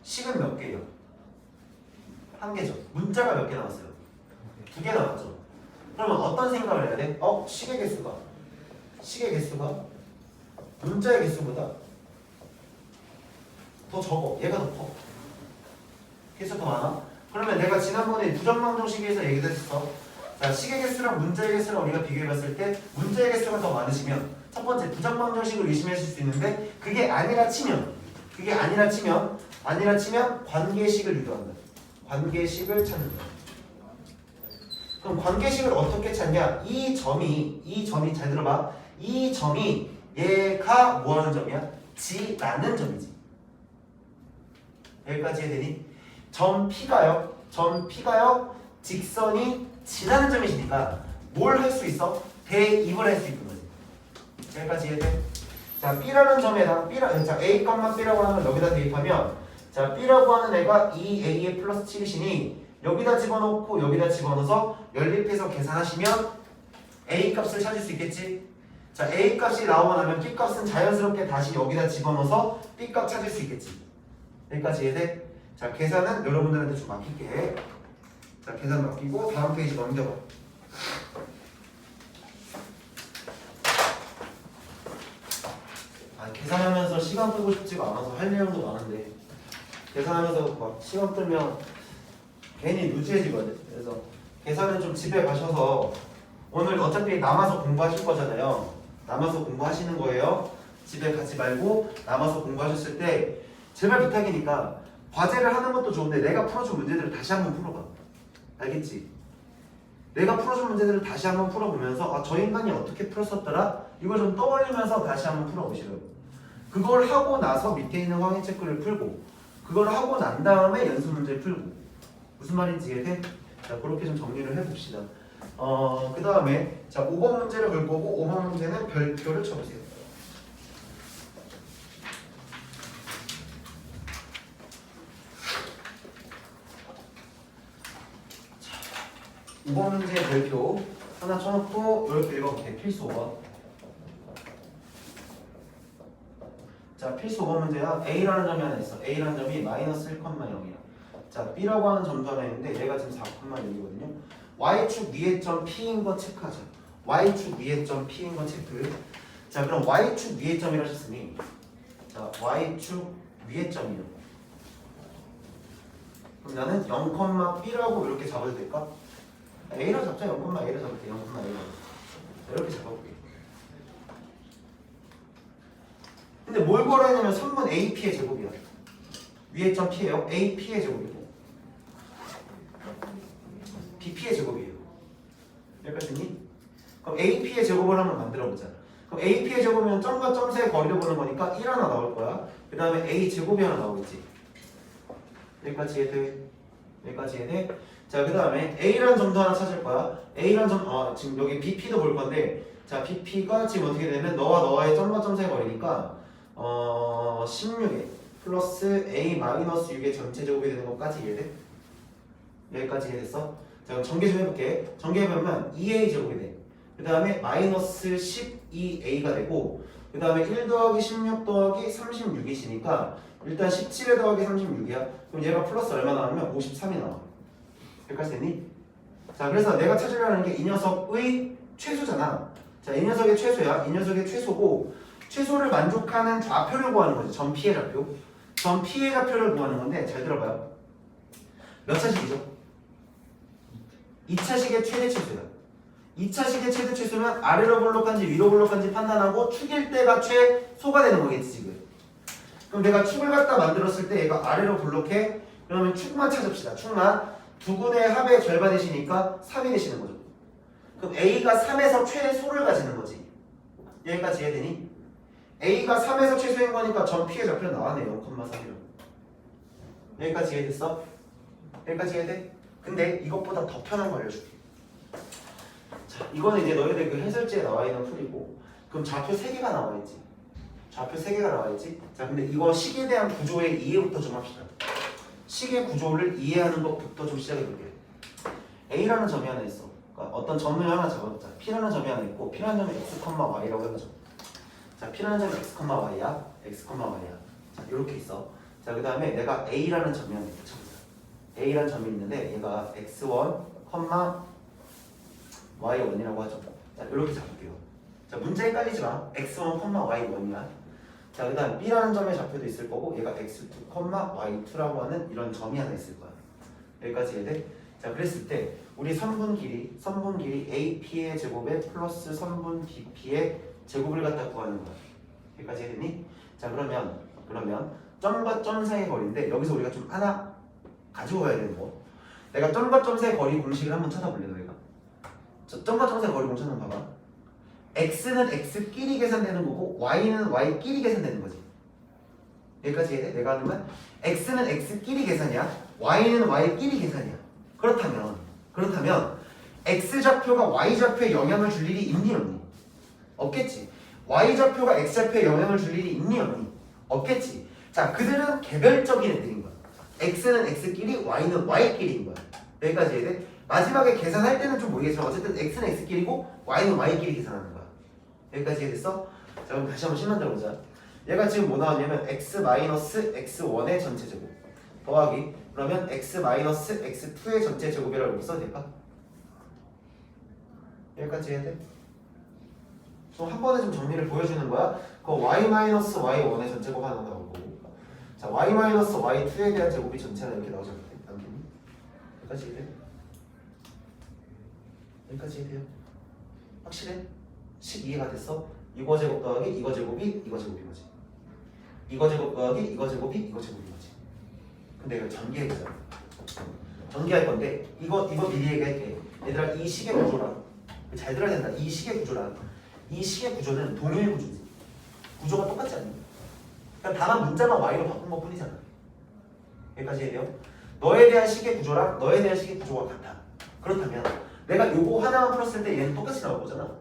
식은 몇 개예요? 한 개죠. 문자가 몇 개 나왔어요? 2개 나왔죠. 그러면 어떤 생각을 해야 돼? 식의 개수가 문자의 개수보다 더 적어. 얘가 더 커. 개수가 더 많아? 그러면 내가 지난번에 부정망정식에서 얘기도 했어. 자, 식의 개수랑 문자의 개수랑 우리가 비교해봤을 때 문자의 개수가 더 많으시면 첫 번째 부정망정식을 의심하실 수 있는데 그게 아니라 치면 관계식을 유도한다. 관계식을 찾는다. 그럼 관계식을 어떻게 찾냐? 이 점이 잘 들어봐. 이 점이 얘가 뭐하는 점이야? 지라는 점이지. 여기까지 해야 되니? 점 P가요. 직선이 지나는 점이시니까 뭘 할 수 있어? 대입을 할 수 있는 거지. 여기까지 이해돼? 자, B라는 점에다가 자, A, B라고 하는 걸 여기다 대입하면 자, B라고 하는 애가 2A의 플러스 7이시니 여기다 집어넣고 여기다 집어넣어서 연립해서 계산하시면 A 값을 찾을 수 있겠지? 자, A 값이 나오고 나면 B 값은 자연스럽게 다시 여기다 집어넣어서 B 값 찾을 수 있겠지? 여기까지 이해돼? 자, 계산은 여러분들한테 좀 맡길게. 자, 계산 맡기고 다음 페이지 넘겨봐. 계산하면서 시간 끌고 싶지가 않아서 할 내용도 많은데 계산하면서 막 시간 끌면 괜히 루즈해지거든. 그래서 계산은 좀 집에 가셔서 오늘 어차피 남아서 공부하실 거잖아요. 남아서 공부하시는 거예요. 집에 가지 말고 남아서 공부하셨을 때 제발 부탁이니까 과제를 하는 것도 좋은데 내가 풀어준 문제들을 다시 한번 풀어봐. 알겠지? 내가 풀어준 문제들을 다시 한번 풀어보면서 저 인간이 어떻게 풀었었더라? 이걸 좀 떠올리면서 다시 한번 풀어보시라고. 그걸 하고 나서 밑에 있는 확인 체크를 풀고 그걸 하고 난 다음에 연습 문제를 풀고 무슨 말인지 이해돼? 자, 그렇게 좀 정리를 해봅시다. 그 다음에 자 5번 문제를 볼 거고 5번 문제는 별표를 쳐보세요. 자, 5번 문제의 별표 하나 쳐놓고 이렇게 읽어볼게. 필수 5번. 자, 필수 5번 문제야. A라는 점이 하나 있어. A라는 점이 마이너스 1,0이야. 자, B라고 하는 점도 하나 있는데 얘가 지금 4,6이거든요. Y축 위의 점 P인 거 체크하자. Y축 위의 점 P인 거 체크. 자, 그럼 Y축 위의 점이라 하셨으니 자, Y축 위의 점이요. 그럼 나는 0,B라고 이렇게 잡아도 될까? A로 잡자. 0,A로 잡을게. 0,A로. 자, 이렇게 잡아볼게. 근데 뭘 걸어야 되냐면 선분 AP의 제곱이야. 위에 점 P예요. AP의 제곱이고 BP의 제곱이에요. 여기까지니? 그럼 AP의 제곱을 한번 만들어보자. 그럼 AP의 제곱이면 점과 점 사이의 거리를 보는 거니까 1 하나 나올 거야. 그 다음에 A 제곱이 하나 나오겠지. 여기까지 이해돼? 여기까지 이해돼? 자, 그 다음에 A라는 점도 하나 찾을 거야. A라는 점, 지금 여기 BP도 볼 건데 자, BP가 지금 어떻게 되면 너와 너와의 점과 점 사이의 거리니까 16에 플러스 A-6의 전체 제곱이 되는 것까지 이해돼? 여기까지 이해됐어? 자, 그럼 전개 좀 해볼게. 전개해보면 2A 제곱이 돼. 그 다음에 마이너스 12A가 되고 그 다음에 1 더하기 16 더하기 36이시니까 일단 17에 더하기 36이야. 그럼 얘가 플러스 얼마 나오면 53이 나와. 여기까지 됐니? 자, 그래서 내가 찾으려는 게 이 녀석의 최소잖아. 자, 이 녀석의 최소야. 이 녀석의 최소고 최소를 만족하는 좌표를 구하는 거지. 점 P의 좌표. 점 P의 좌표를 구하는 건데 잘 들어봐요. 몇 차식이죠? 2차식의 최대 최소야. 2차식의 최대 최소면 아래로 볼록한지 위로 볼록한지 판단하고 축일 때가 최소가 되는 거겠지 지금. 그럼 내가 축을 갖다 만들었을 때 얘가 아래로 블록해. 그러면 축만 찾읍시다. 축만. 두 분의 합의 절반이시니까 3이 되시는 거죠. 그럼 A가 3에서 최소를 가지는 거지. 여기까지 이해되니? A가 3에서 최소인 거니까 점 P의 좌표는 나왔네. 0,3이로. 여기까지 이해됐어? 여기까지 이해돼? 근데 이것보다 더 편한 거 알려줄게. 자, 이거는 이제 너희들 그 해설지에 나와 있는 풀이고, 그럼 좌표 3개가 나와 있지. 좌표 3개가 나와 있지. 자, 근데 이거 식에 대한 구조의 이해부터 좀 합시다. 식의 구조를 이해하는 것부터 좀 시작해 볼게요. A라는 점이 하나 있어. 그러니까 어떤 점을 하나 잡아보자. P라는 점이 하나 있고, P라는 점이 x, y라고 해보자. 자, P라는 점이 x, y야. x, y야. 자, 이렇게 있어. 자, 그 다음에 내가 A라는 점이 하나 있어. A라는 점이 있는데 얘가 x1, y1이라고 하죠. 자, 이렇게 잡을게요. 자, 문제 헷갈리지 마. x1, y1이야. 자, 그 다음 B라는 점의 좌표도 있을 거고 얘가 x2, y2라고 하는 이런 점이 하나 있을 거야. 여기까지 이해돼? 자, 그랬을 때 우리 선분 길이 AP의 제곱에 플러스 선분 BP의 제곱을 갖다 구하는 거야. 여기까지 이해되니? 자, 그러면 점과 점 사이의 거리인데 여기서 우리가 좀 하나 가지고 가야 되는 거. 내가 점과 점 사이의 거리 공식을 한번 찾아볼래 너희가? 저 점과 점 사이의 거리 공식 한번 봐봐. x는 x끼리 계산되는 거고 y는 y끼리 계산되는 거지. 여기까지 이해돼? 내가 하는 말 x는 x끼리 계산이야. y는 y끼리 계산이야. 그렇다면 x 좌표가 y 좌표에 영향을 줄 일이 있니 없니? 없겠지. y 좌표가 x 좌표에 영향을 줄 일이 있니 없니? 없겠지. 자, 그들은 개별적인 애들인 거야. x는 x끼리, y는 y끼리인 거야. 여기까지 이해돼? 마지막에 계산할 때는 좀 모르겠지만 어쨌든 x는 x끼리고 y는 y끼리 계산하는 거야. 여기까지 이해됐어? 자, 그럼 다시 한번 심만 들어보자. 얘가 지금 뭐 나왔냐면 x-x1의 전체 제곱 더하기 그러면 x-x2의 전체 제곱이라고 이렇게 써도 될까? 여기까지 해야 돼? 좀 한 번에 좀 정리를 보여주는 거야. 그 y-y1의 전체 제곱 하나 나오고 자 y-y2에 대한 제곱이 전체가 이렇게 나오죠. 남기니? 여기까지 이해돼? 여기까지 이해돼요? 확실해? 식 이해가 됐어? 이거 제곱 더하기 이거 제곱이 이거 제곱인 거지. 이거 제곱 더하기 이거 제곱이 이거 제곱인 거지. 근데 이거 전개해보자. 전개할 건데 이거 미리 얘기할게. 얘들아, 이 식의 구조랑 잘 들어야 된다. 이 식의 구조는 동일 구조지. 구조가 똑같지 않니? 그러니까 다만 문자만 y로 바꾼 것 뿐이잖아. 여기까지 해야 돼요? 너에 대한 식의 구조랑 너에 대한 식의 구조가 같아. 그렇다면 내가 요거 하나만 풀었을 때 얘는 똑같이 나올 거잖아.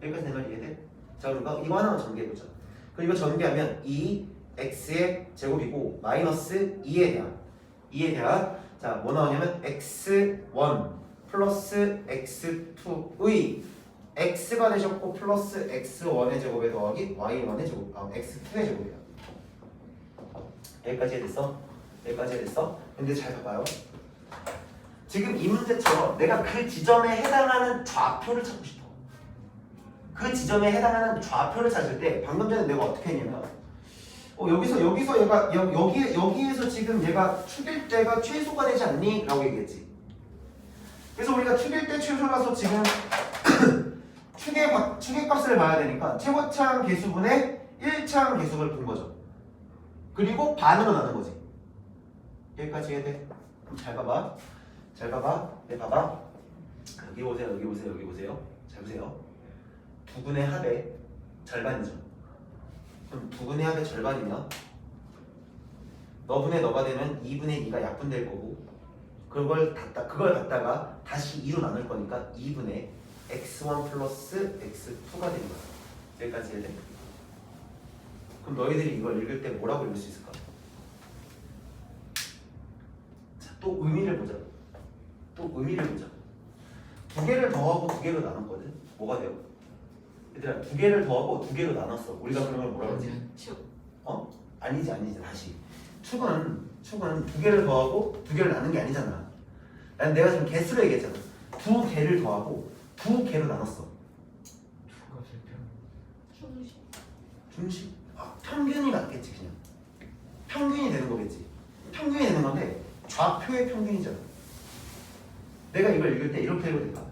여기까지 내 말 이해돼? 자, 그러니까 이거 하나만 전개해보자. 그리고 이거 전개하면 2x의 제곱이고 마이너스 2에 대한 자, 뭐 나오냐면 x1 플러스 x2의 x가 되셨고 플러스 x1의 제곱에 더하기 y1의 제곱, x2의 제곱이야. 여기까지 해됐어? 여기까지 해됐어? 근데 잘 봐봐요. 지금 이 문제처럼 내가 그 지점에 해당하는 좌표를 찾고 싶어. 그 지점에 해당하는 좌표를 찾을 때 방금 전에 내가 어떻게 했냐면 여기서 얘가 여기에서 지금 얘가 축일 때가 최소가 되지 않니? 라고 얘기했지. 그래서 우리가 축일 때 최소라서 지금 축의 값을 봐야 되니까 최고창 개수분의 1창 개수를 본 거죠. 그리고 반으로 나눈 거지. 여기까지 해야 돼. 그럼 잘 봐봐. 네, 봐봐. 여기 보세요. 잘 보세요. 두분의 합의 절반이죠. 그럼 두분의 합의 절반이면 너분의 너가 되면 2분의 2가 약분될 거고 그걸 갖다가 다시 2로 나눌 거니까 2분의 x1 플러스 x2가 되는 거야. 여기까지 해야 돼. 그럼 너희들이 이걸 읽을 때 뭐라고 읽을 수 있을까? 자, 또 의미를 보자. 두 개를 더하고 두 개로 나눴거든. 뭐가 돼요? 얘들아, 두 개를 더하고 두 개로 나눴어. 우리가 그러면 뭐라 그러지? 축. 아니지. 다시. 축은 두 개를 더하고 두 개를 나눈 게 아니잖아. 내가 지금 개수로 얘기했잖아. 두 개를 더하고 두 개로 나눴어. 추가 실패. 중식. 평균이 맞겠지 그냥. 평균이 되는 거겠지. 평균이 되는 건데 좌표의 평균이잖아. 내가 이걸 읽을 때 이렇게 읽어도 될까?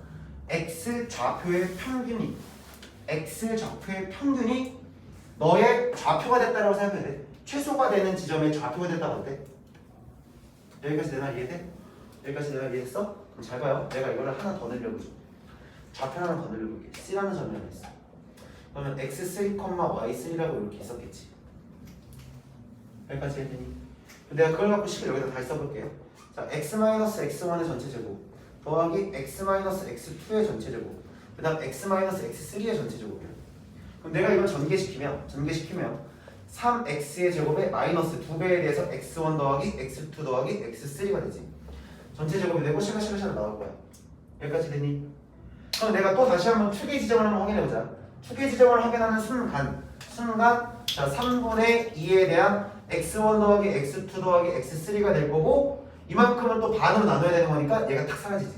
x 좌표의 평균이 너의 좌표가 됐다라고 생각해야 돼. 최소가 되는 지점의 좌표가 됐다고 어때? 여기까지 내 말 이해돼? 여기까지 내 말 이해했어? 그럼 잘 봐요. 내가 이거를 하나 더 늘려보죠. 좌표 하나 더 늘려볼게. C라는 점이 있어. 그러면 x3, y3라고 이렇게 있었겠지. 여기까지 했더니 내가 그걸 갖고 식을 여기다 다시 써볼게요. 자, x-x1의 전체 제곱 더하기 x-x2의 전체 제곱 그 다음 x-x3의 전체 제곱이야. 그럼 내가 이걸 전개시키면 3x의 제곱에 마이너스 2배에 대해서 x1 더하기 x2 더하기 x3가 되지. 전체 제곱이 되고 시가시가시가 나올 거야. 여기까지 되니? 그럼 내가 또 다시 한번 추계 지점을 한번 확인해보자. 추계 지점을 확인하는 순간 자 3분의 2에 대한 x1 더하기 x2 더하기 x3가 될 거고 이만큼은 또 반으로 나눠야 되는 거니까 얘가 탁 사라지지.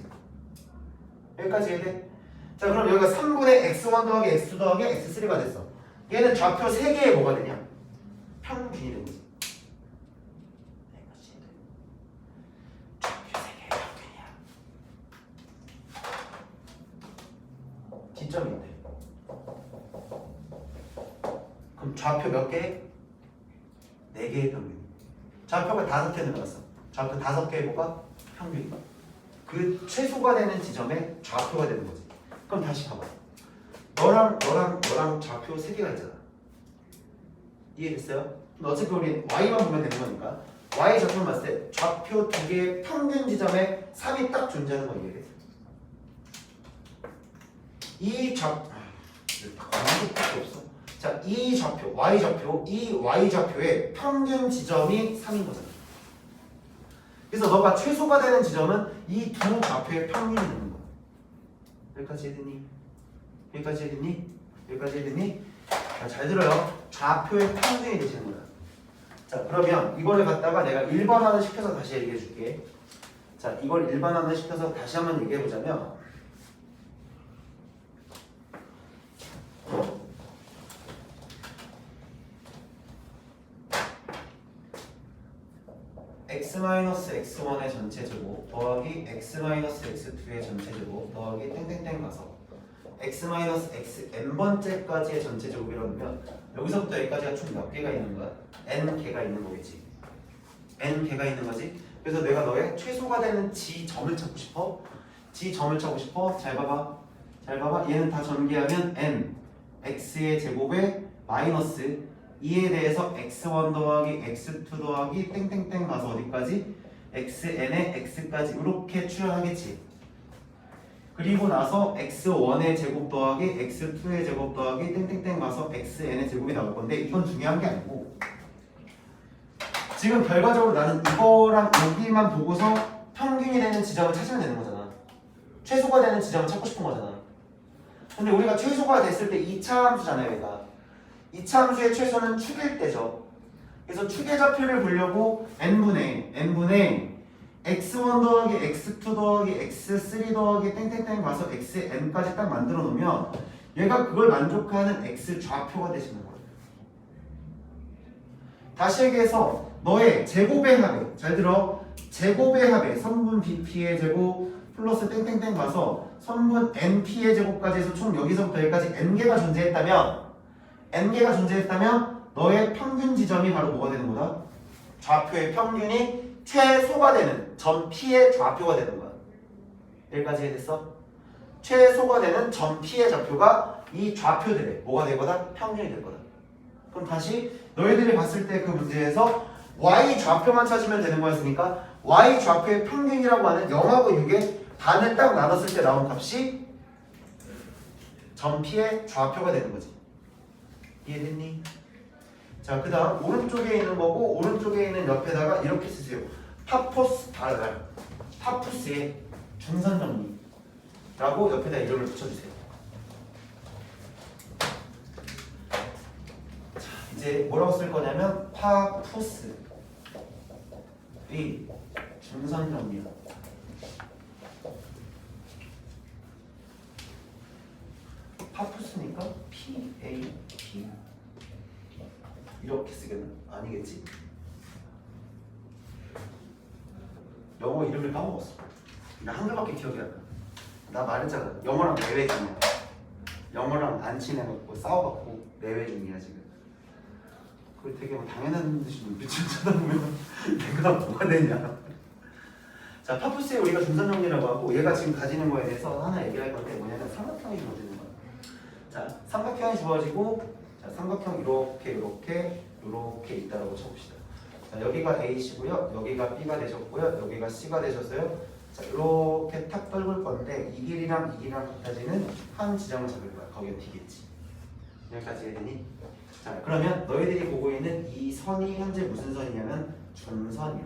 여기까지 해야 돼? 자 그럼 여기가 3분의 x1 더하기 x2 더하기 x3가 됐어. 얘는 좌표 3개에 뭐가 되냐? 평균이 되는 거지. 좌표 3개의 평균이야. 지점인데 그럼 좌표 몇 개? 4개의 평균. 좌표가 5개 늘어났어. 좌표 5개의 뭐가? 평균. 그 최소가 되는 지점에 좌표가 되는 거지. 그럼 다시 봐봐. 너랑 좌표 3개가 있잖아. 이해됐어요? 어차피 우리 y만 보면 되는 거니까 y 좌표를 봤을 때 좌표 2개의 평균 지점에 3이 딱 존재하는 거 이해돼? 이 좌표 완전밖에 없어. 자, 이 좌표 y 좌표의 평균 지점이 3인 거잖아. 그래서 너가 최소가 되는 지점은 이 두 좌표의 평균이 되는 거야. 여기까지 해드니? 여기까지 해드니? 여기까지 해드니? 자, 잘 들어요. 좌표의 평균이 되시는 거야. 자, 그러면 이거를 갖다가 내가 일반화를 시켜서 다시 얘기해 줄게. 자, 이걸 일반화를 시켜서 다시 한번 얘기해 보자면 x-x1의 전체 제곱 더하기 x-x2의 전체 제곱 더하기 땡땡땡 가서 x-xn번째까지의 전체 제곱이라고 하면 여기서부터 여기까지가 총 몇 개가 있는 거야? n개가 있는 거겠지. n개가 있는 거지. 그래서 내가 너의 최소가 되는 지점을 찾고 싶어. 지점을 찾고 싶어. 잘 봐봐. 얘는 다 전개하면 n x의 제곱에 마이너스 2에 대해서 x1 더하기 x2 더하기 땡땡땡 가서 어디까지? xn에 x까지 이렇게 추려하겠지. 그리고 나서 x1의 제곱 더하기 x2의 제곱 더하기 땡땡땡 가서 xn의 제곱이 나올 건데 이건 중요한 게 아니고 지금 결과적으로 나는 이거랑 여기만 보고서 평균이 되는 지점을 찾으면 되는 거잖아. 최소가 되는 지점을 찾고 싶은 거잖아. 근데 우리가 최소가 됐을 때 2차 함수잖아요, 얘가. 2차 함수의 최소는 축일 때죠. 그래서 축의 좌표를 보려고 n분의 x1 더하기 x2 더하기 x3 더하기 땡땡땡 가서 xn까지 딱 만들어 놓으면 얘가 그걸 만족하는 x 좌표가 되시는 거예요. 다시 얘기해서 너의 제곱의 합에 잘 들어. 제곱의 합에 선분 bp의 제곱 플러스 땡땡땡 가서 선분 np의 제곱까지 해서 총 여기서부터 여기까지 n개가 존재했다면 너의 평균 지점이 바로 뭐가 되는 거다? 좌표의 평균이 최소가 되는 점 P의 좌표가 되는 거야. 여기까지 이해됐어? 최소가 되는 점 P의 좌표가 이 좌표들의 뭐가 될 거다? 평균이 될 거다. 그럼 다시 너희들이 봤을 때 그 문제에서 Y 좌표만 찾으면 되는 거였으니까 Y 좌표의 평균이라고 하는 0하고 6의 반을 딱 나눴을 때 나온 값이 점 P의 좌표가 되는 거지. 이해됐니? 자, 그 다음 오른쪽에 있는 거고 오른쪽에 있는 옆에다가 이렇게 쓰세요. 파푸스의 중선정리라고 옆에다 이름을 붙여주세요. 자, 이제 뭐라고 쓸 거냐면 파푸스의 중선정리. 파푸스니까 PAP 이렇게 쓰겠나? 아니겠지? 영어 이름을 까먹었어. 나 한글밖에 기억이 안 나. 나 말했잖아. 영어랑 내외 중이야. 영어랑 안 친해갖고 싸워갖고 내외 중이야 지금. 그 되게 뭐 당연한 듯이 눈빛을 쳐다보면 내가 뭐가 되냐. 자, 파푸스에 우리가 중선 정리라고 하고 얘가 지금 가지는 거에 대해서 하나 얘기를 할 건데 뭐냐면 삼각형이 주어지는 거야. 자, 삼각형이 주어지고 자, 삼각형 이렇게 있다라고 쳐봅시다. 자, 여기가 A시고요. 여기가 B가 되셨고요. 여기가 C가 되셨어요. 자, 이렇게 탁 떨굴 건데 이 길이랑 이 길이랑 같아지는 한 지점을 잡을 거야. 거기가 D겠지. 여기까지 해되니? 자, 그러면 너희들이 보고 있는 이 선이 현재 무슨 선이냐면 중선이야.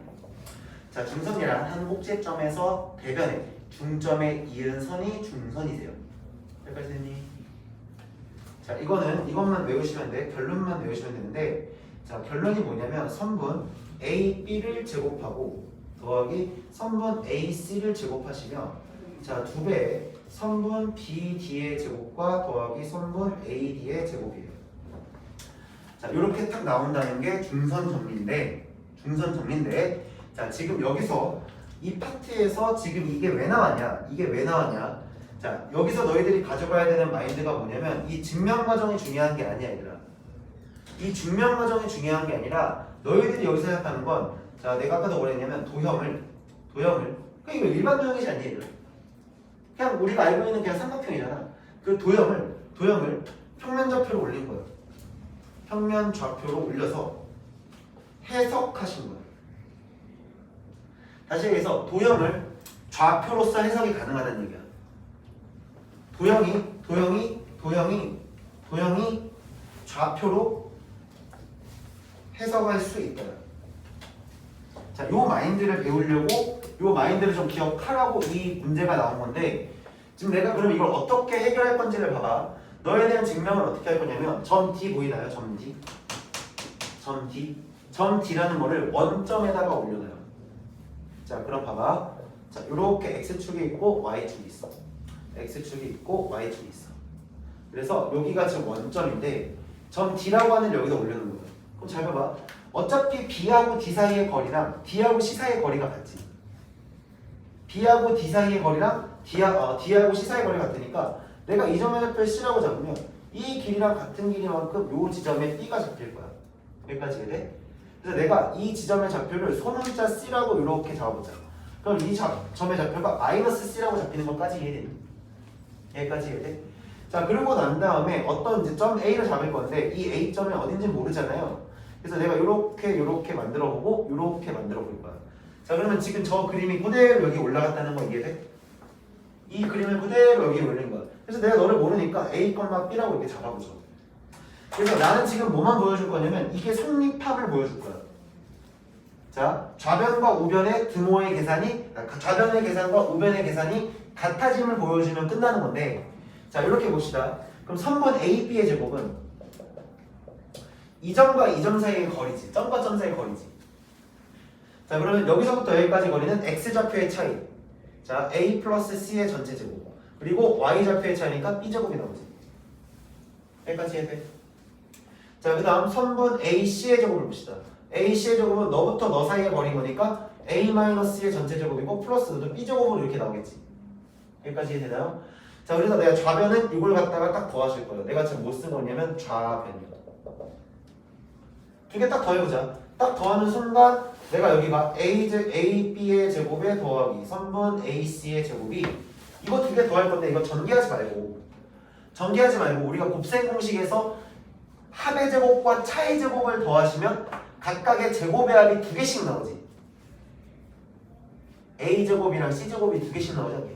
자, 중선이란 한 꼭지점에서 대변에 중점에 이은 선이 중선이세요. 여기까지 되니? 자, 이것만 외우시면 돼. 결론만 외우시면 되는데, 자, 결론이 뭐냐면 선분 AB를 제곱하고 더하기 선분 AC를 제곱하시면 자, 2배의 선분 BD의 제곱과 더하기 선분 AD의 제곱이에요. 자, 이렇게 딱 나온다는 게 중선 정리인데 자, 지금 여기서 이 파트에서 지금 이게 왜 나왔냐? 자, 여기서 너희들이 가져가야 되는 마인드가 뭐냐면 이 증명 과정이 중요한 게 아니야, 얘들아. 이 증명 과정이 중요한 게 아니라 너희들이 여기서 생각하는 건 자, 내가 아까도 뭐라 했냐면 도형을 그러니까 이거 일반 도형이지 않니, 얘들아? 그냥 우리가 알고 있는 그냥 삼각형이잖아. 그 도형을 평면 좌표로 올린 거예요. 평면 좌표로 올려서 해석하신 거예요. 다시 얘기해서 도형을 좌표로서 해석이 가능하다는 얘기야. 도형이 좌표로 해석할 수 있다. 자, 요 마인드를 배우려고 요 마인드를 좀 기억하라고 이 문제가 나온 건데 지금 내가 그럼 이걸 어떻게 해결할 건지를 봐봐. 너에 대한 증명을 어떻게 할 거냐면 점 D 보이나요? 점 D라는 거를 원점에다가 올려놔요. 자, 그럼 봐봐. 자, 요렇게 X축이 있고 Y축이 있어. X축이 있고 Y축이 있어. 그래서 여기가 지금 원점인데 점 D라고 하는 여기다 올려놓는 거야. 그럼 잘 봐봐. 어차피 B하고 D 사이의 거리랑 D하고 C 사이의 거리가 같지. B하고 D 사이의 거리랑 D하고 C 사이의 거리가 같으니까 내가 이 점의 좌표를 C라고 잡으면 이 길이랑 같은 길이만큼 요 지점에 B가 잡힐 거야. 여기까지 돼? 그래서 내가 이 지점의 좌표를 소문자 C라고 이렇게 잡아보자. 그럼 이 점의 좌표가 마이너스 C라고 잡히는 것까지 이해되니? 여기까지 이해돼? 자, 그러고 난 다음에 어떤 이제 점 A를 잡을 건데 이 A점이 어딘지 모르잖아요. 그래서 내가 요렇게 만들어보고 요렇게 만들어볼 거야. 자, 그러면 지금 저 그림이 그대로 여기 올라갔다는 거 이해돼? 이 그림을 그대로 여기 올린 거야. 그래서 내가 너를 모르니까 A, B라고 이렇게 잡아보죠. 그래서 나는 지금 뭐만 보여줄 거냐면 이게 성립함을 보여줄 거야. 자, 좌변과 우변의 등호의 계산이 좌변의 계산과 우변의 계산이 같아짐을 보여주면 끝나는 건데 자, 이렇게 봅시다. 그럼 선분 AB의 제곱은 이 점과 이 점 사이의 거리지. 점과 점 사이의 거리지. 자, 그러면 여기서부터 여기까지 거리는 X좌표의 차이. 자, A 플러스 C의 전체 제곱. 그리고 Y좌표의 차이니까 B제곱이 나오지. 여기까지 해야 돼. 자, 그 다음 선분 AC의 제곱을 봅시다. AC의 제곱은 너부터 너 사이의 거리인 거니까 A-C의 전체 제곱이고 플러스 너도 B제곱으로 이렇게 나오겠지. 여기까지 이해되나요? 자, 그래서 내가 좌변은 이걸 갖다가 딱 더하실 거예요. 내가 지금 뭐 쓴 거냐면 좌변이요. 두 개 딱 더해보자. 딱 더하는 순간 내가 여기가 AB의 제곱에 더하기 선분 AC의 제곱이 이거 두 개 더할 건데 이거 전개하지 말고 우리가 곱셈 공식에서 합의 제곱과 차의 제곱을 더하시면 각각의 제곱의 합이 두 개씩 나오지. A 제곱이랑 C 제곱이 두 개씩 나오죠.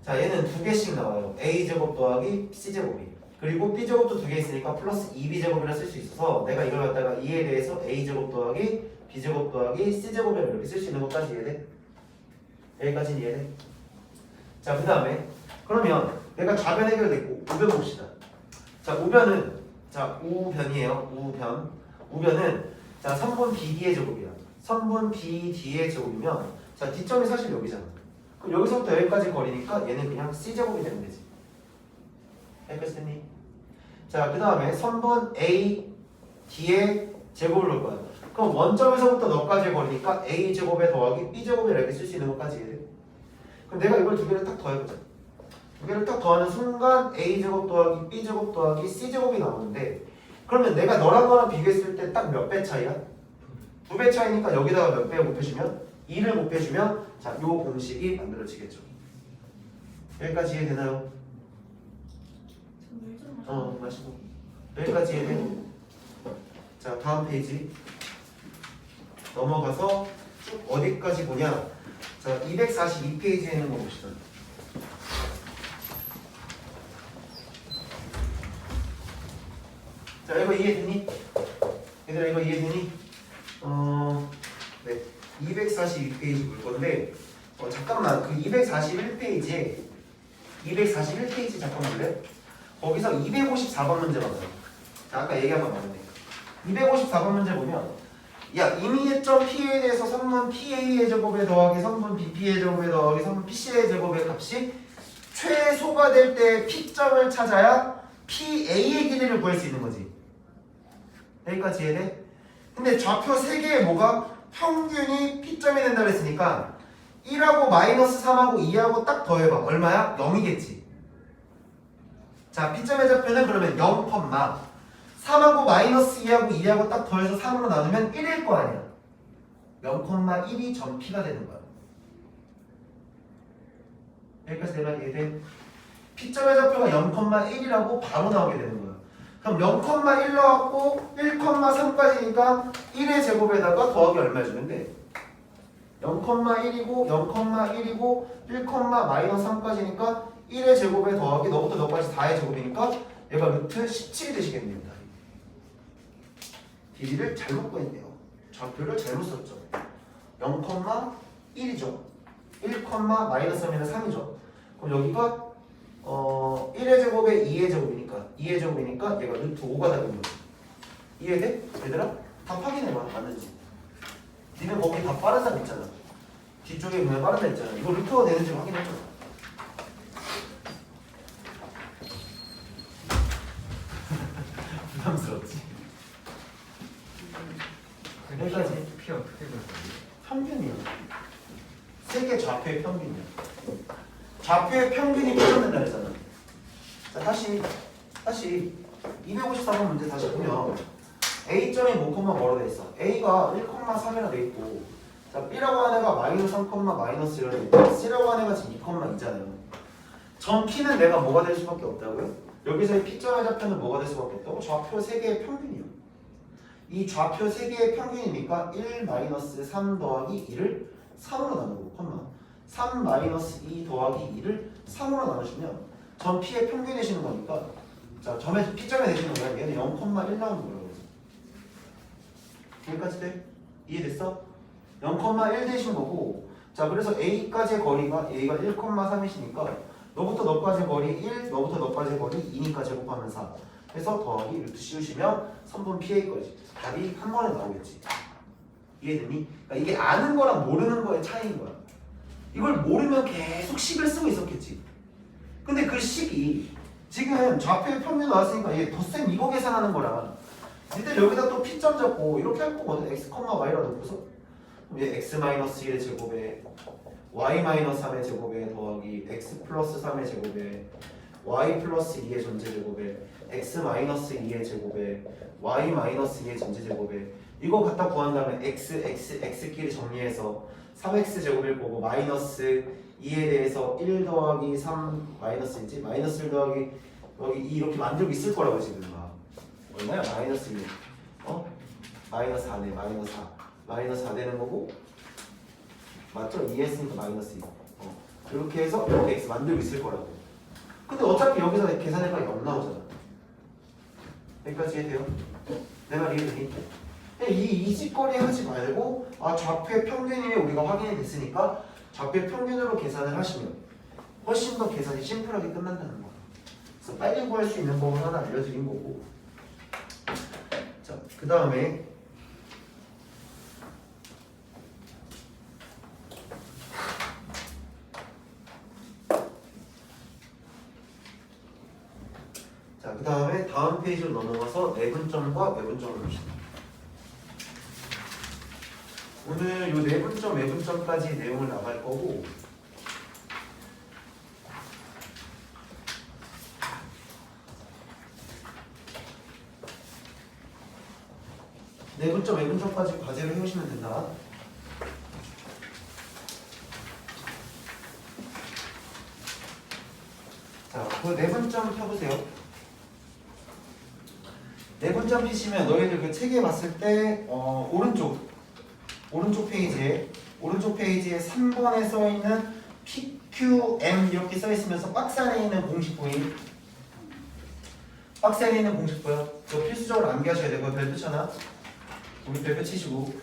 자, 얘는 두 개씩 나와요. A 제곱 더하기 C 제곱이. 그리고 B 제곱도 두 개 있으니까 플러스 2B 제곱이라 쓸 수 있어서 내가 이걸 갖다가 2에 대해서 A 제곱 더하기 B 제곱 더하기 C 제곱이라고 이렇게 쓸 수 있는 것까지 이해돼? 여기까지는 이해돼? 자, 그 다음에 그러면 내가 좌변 해결됐고 우변 봅시다. 자, 우변은 우변은 자, 선분 BD의 제곱이야. 선분 BD의 제곱이면 자, D점이 사실 여기잖아. 그럼 여기서부터 여기까지 거리니까 얘는 그냥 C제곱이 되면 되지. 여기까지 됐니? 자, 그 다음에 선분 A, D의 제곱을 넣을 거야. 그럼 원점에서부터 너까지의 거리니까 A제곱에 더하기 B제곱이라 이렇게 쓸 수 있는 것까지 이해돼? 그럼 내가 이걸 두 개를 딱 더해보자. 두 개를 딱 더하는 순간 A제곱 더하기 B제곱 더하기 C제곱이 나오는데 그러면 내가 너랑 비교했을 때 딱 몇 배 차이야? 2배 차이니까 여기다가 몇 배 곱해주면 2를 곱해주면 자, 요 공식이 만들어지겠죠. 여기까지 이해되나요? 마시고 여기까지 이해돼? 자, 다음 페이지 넘어가서 쭉 어디까지 보냐? 자, 242페이지에 있는 거 봅시다. 자, 이거 이해되니? 얘들아, 이거 이해되니? 네, 242페이지 볼 건데 잠깐만, 그 241페이지 잠깐 볼래? 거기서 254번 문제 봐봐요. 자, 아까 얘기한 거 맞는데 254번 문제 보면 야, 임의의 P에 대해서 선분 PA의 제곱에 더하기 선분 BP의 제곱에 더하기 선분 PC의 제곱의 값이 최소가 될 때 P점을 찾아야 PA의 길이를 구할 수 있는 거지. 여기까지 이해돼? 근데 좌표 3개에 뭐가 평균이 P점이 된다 그랬으니까 1하고 마이너스 3하고 2하고 딱 더해봐. 얼마야? 0이겠지. 자, P점의 좌표는 그러면 0, 3하고 마이너스 2하고 2하고 딱 더해서 3으로 나누면 1일 거 아니야. 0,1이 전 P가 되는 거야. 여기까지 내가 이해돼? P점의 좌표가 0,1이라고 바로 나오게 되는 거야. 그럼 0,1 나왔고 1,3까지니까 1의 제곱에다가 더하기 얼마 해주면 돼? 0,1이고 0,1이고 1, 마이너스 3까지니까 1의 제곱에 더하기 너부터 너까지 4의 제곱이니까 얘가 루트 17이 되시겠네요. 길이를 잘못 구했네요. 좌표를 잘못 썼죠. 0,1이죠. 1, 마이너스 3이면 3이죠. 그럼 여기가 1의 제곱에 2의 제곱이니까 얘가 루트 5가 되는 거죠. 이해돼? 얘들아? 다 확인해봐. 맞는지. 니는 거기 다 빠른 사람 있잖아. 뒤쪽에 보면 빠른 사람 있잖아. 이거 루트가 되는지 확인해줘. 부담스럽지? 여기까지. 피 어떻게 됐어? 평균이야. 세개 좌표의 평균이야. 좌표의 평균이 표현된다 그랬잖아. 자, 다시 254번 문제 다시 보면 A점이 뭐로 돼 있어? A가 1,3이라 돼 있고, 자, B라고 하는 애가 마이너스 3, 마이너스 1라 돼 있고, C라고 하는 애가 지금 2,2잖아요. 전 P는 내가 뭐가 될 수밖에 없다고요? 여기서의 P점의 좌표는 뭐가 될 수밖에 없다고? 좌표 3개의 평균이요. 이 좌표 3개의 평균이니까 1 마이너스 3 더하기 2를 3으로 나누고, 3 마이너스 2 더하기 2를 3으로 나누시면 전 P의 평균이 되시는 거니까, 자, P점에 되시는 거야. 얘는 0,1 나오는 거라고. 여기까지 돼? 이해됐어? 0,1 되신 거고, 자, 그래서 A까지의 거리가 A가 1,3이시니까 너부터 너까지 거리 1, 너부터 너까지 거리 2니까 제곱하면 4. 해서 더하기 루트 씌우시면 선분 PA까지 답이 한 번에 나오겠지. 이해됐니? 그러니까 이게 아는 거랑 모르는 거의 차이인 거야. 이걸 모르면 계속 식을 쓰고 있었겠지. 근데 그 식이 지금 좌표의 평균 나왔으니까 이게 덧셈 이거 계산하는 거랑, 니들 여기다 또 P점 잡고 이렇게 할 거거든. x, y라 놓고서 이제 x-1의 제곱에 y-3의 제곱에 더하기 x 플러스 3의 제곱에 y 플러스 2의 전체 제곱에 x-2의 제곱에 y-2의 전체 제곱에 이거 갖다 구한 다음에 x끼리 정리해서 3x 제곱일 거고 마이너스 2에 대해서 1 더하기 3 마이너스인지 마이너스 1 더하기 여기 2 이렇게 만들고 있을 거라고 지금 막 얼마야? 마이너스 1 마이너스 4네. 마이너스 4 되는 거고, 맞죠? 2 했으니까 마이너스 2 이렇게 해서 이렇게 x 만들고 있을 거라고. 근데 어차피 여기서 계산해봐 0 나오잖아. 여기까지 이해돼요? 내 말 이해되니? 이 이직거리 하지 말고 좌표의 평균이 우리가 확인이 됐으니까 좌표의 평균으로 계산을 하시면 훨씬 더 계산이 심플하게 끝난다는 거야. 그래서 빨리 구할 수 있는 법을 하나 알려드린 거고, 자, 그 다음에 다음 페이지로 넘어가서 내분점과 외분점을 봅시다. 오늘 요 내분점, 외분점까지 내용을 나갈 거고, 내분점, 외분점까지 과제를 해오시면 된다. 자, 그 내분점 펴보세요. 내분점 피시면 너희들 그 책에 봤을 때 오른쪽 페이지에 3번에 써 있는 PQM 이렇게 써 있으면서 박스 안에 있는 공식 보임. 박스 안에 있는 공식 보여. 저 필수적으로 암기하셔야 되고 별표 쳐놔. 우리 별표 치시고.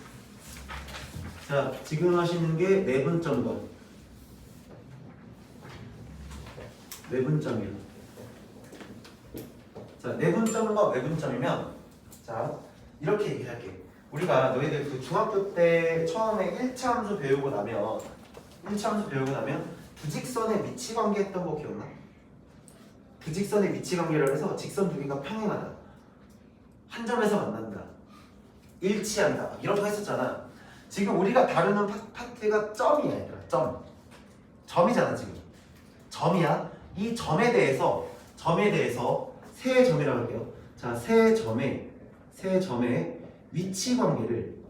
자, 지금 하시는 게 내분점과 외분점이에요. 자, 내분점과 외분점이면 자 이렇게 얘기할게. 우리가 너희들 그 중학교 때 처음에 1차 함수 배우고 나면 두 직선의 위치 관계 했던 거 기억나? 두 직선의 위치 관계라고 해서 직선 두 개가 평행하다, 한 점에서 만난다, 일치한다 이런 거 했었잖아. 지금 우리가 다루는 파트가 점이야 얘들아. 점이잖아 지금. 점이야. 이 점에 대해서 세 점이라고 할게요. 자, 세 점의 위치 관계를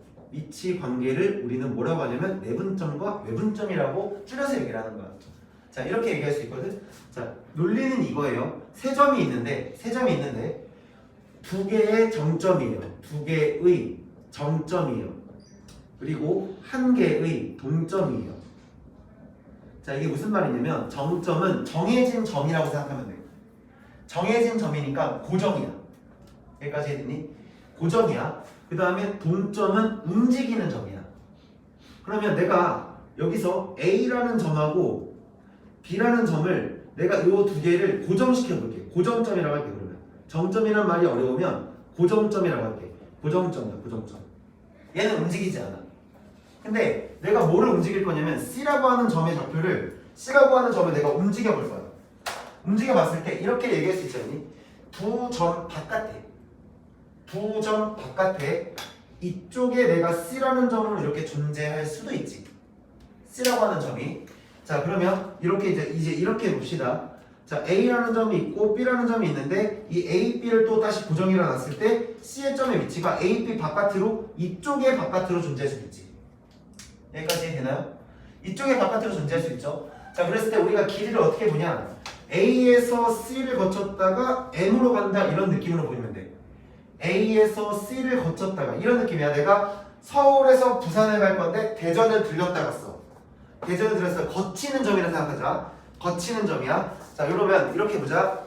우리는 뭐라고 하냐면 내분점과 외분점이라고 줄여서 얘기를 하는 거야. 자, 이렇게 얘기할 수 있거든. 자, 논리는 이거예요. 세 점이 있는데 두 개의 정점이에요. 두 개의 정점이에요. 그리고 한 개의 동점이에요. 자, 이게 무슨 말이냐면 정점은 정해진 점이라고 생각하면 돼. 정해진 점이니까 고정이야. 여기까지 했니? 고정이야. 그 다음에 동점은 움직이는 점이야. 그러면 내가 여기서 A라는 점하고 B라는 점을 내가 이 두 개를 고정시켜 볼게. 고정점이라고 할게. 그러면 정점이란 말이 어려우면 고정점이라고 할게. 고정점이야. 고정점. 얘는 움직이지 않아. 근데 내가 뭐를 움직일 거냐면 C라고 하는 점의 좌표를 내가 움직여 볼 거야. 움직여 봤을 때 이렇게 얘기할 수 있지 않니? 두 점 바깥에 이쪽에 내가 C라는 점으로 이렇게 존재할 수도 있지. C라고 하는 점이. 자, 그러면 이렇게 이제 이렇게 봅시다. 자, A라는 점이 있고 B라는 점이 있는데 이 A, B를 또 다시 고정이라 놨을 때 C의 점의 위치가 A, B 바깥으로 이쪽에 바깥으로 존재할 수 있지. 여기까지 되나요? 이쪽에 바깥으로 존재할 수 있죠. 자, 그랬을 때 우리가 길이를 어떻게 보냐? A에서 C를 거쳤다가 M으로 간다 이런 느낌으로 보이면 돼. A에서 C를 거쳤다가 이런 느낌이야. 내가 서울에서 부산에 갈 건데 대전을 들렸다 갔어. 대전을 들렸어. 거치는 점이라 생각하자. 거치는 점이야. 자, 그러면 이렇게 보자.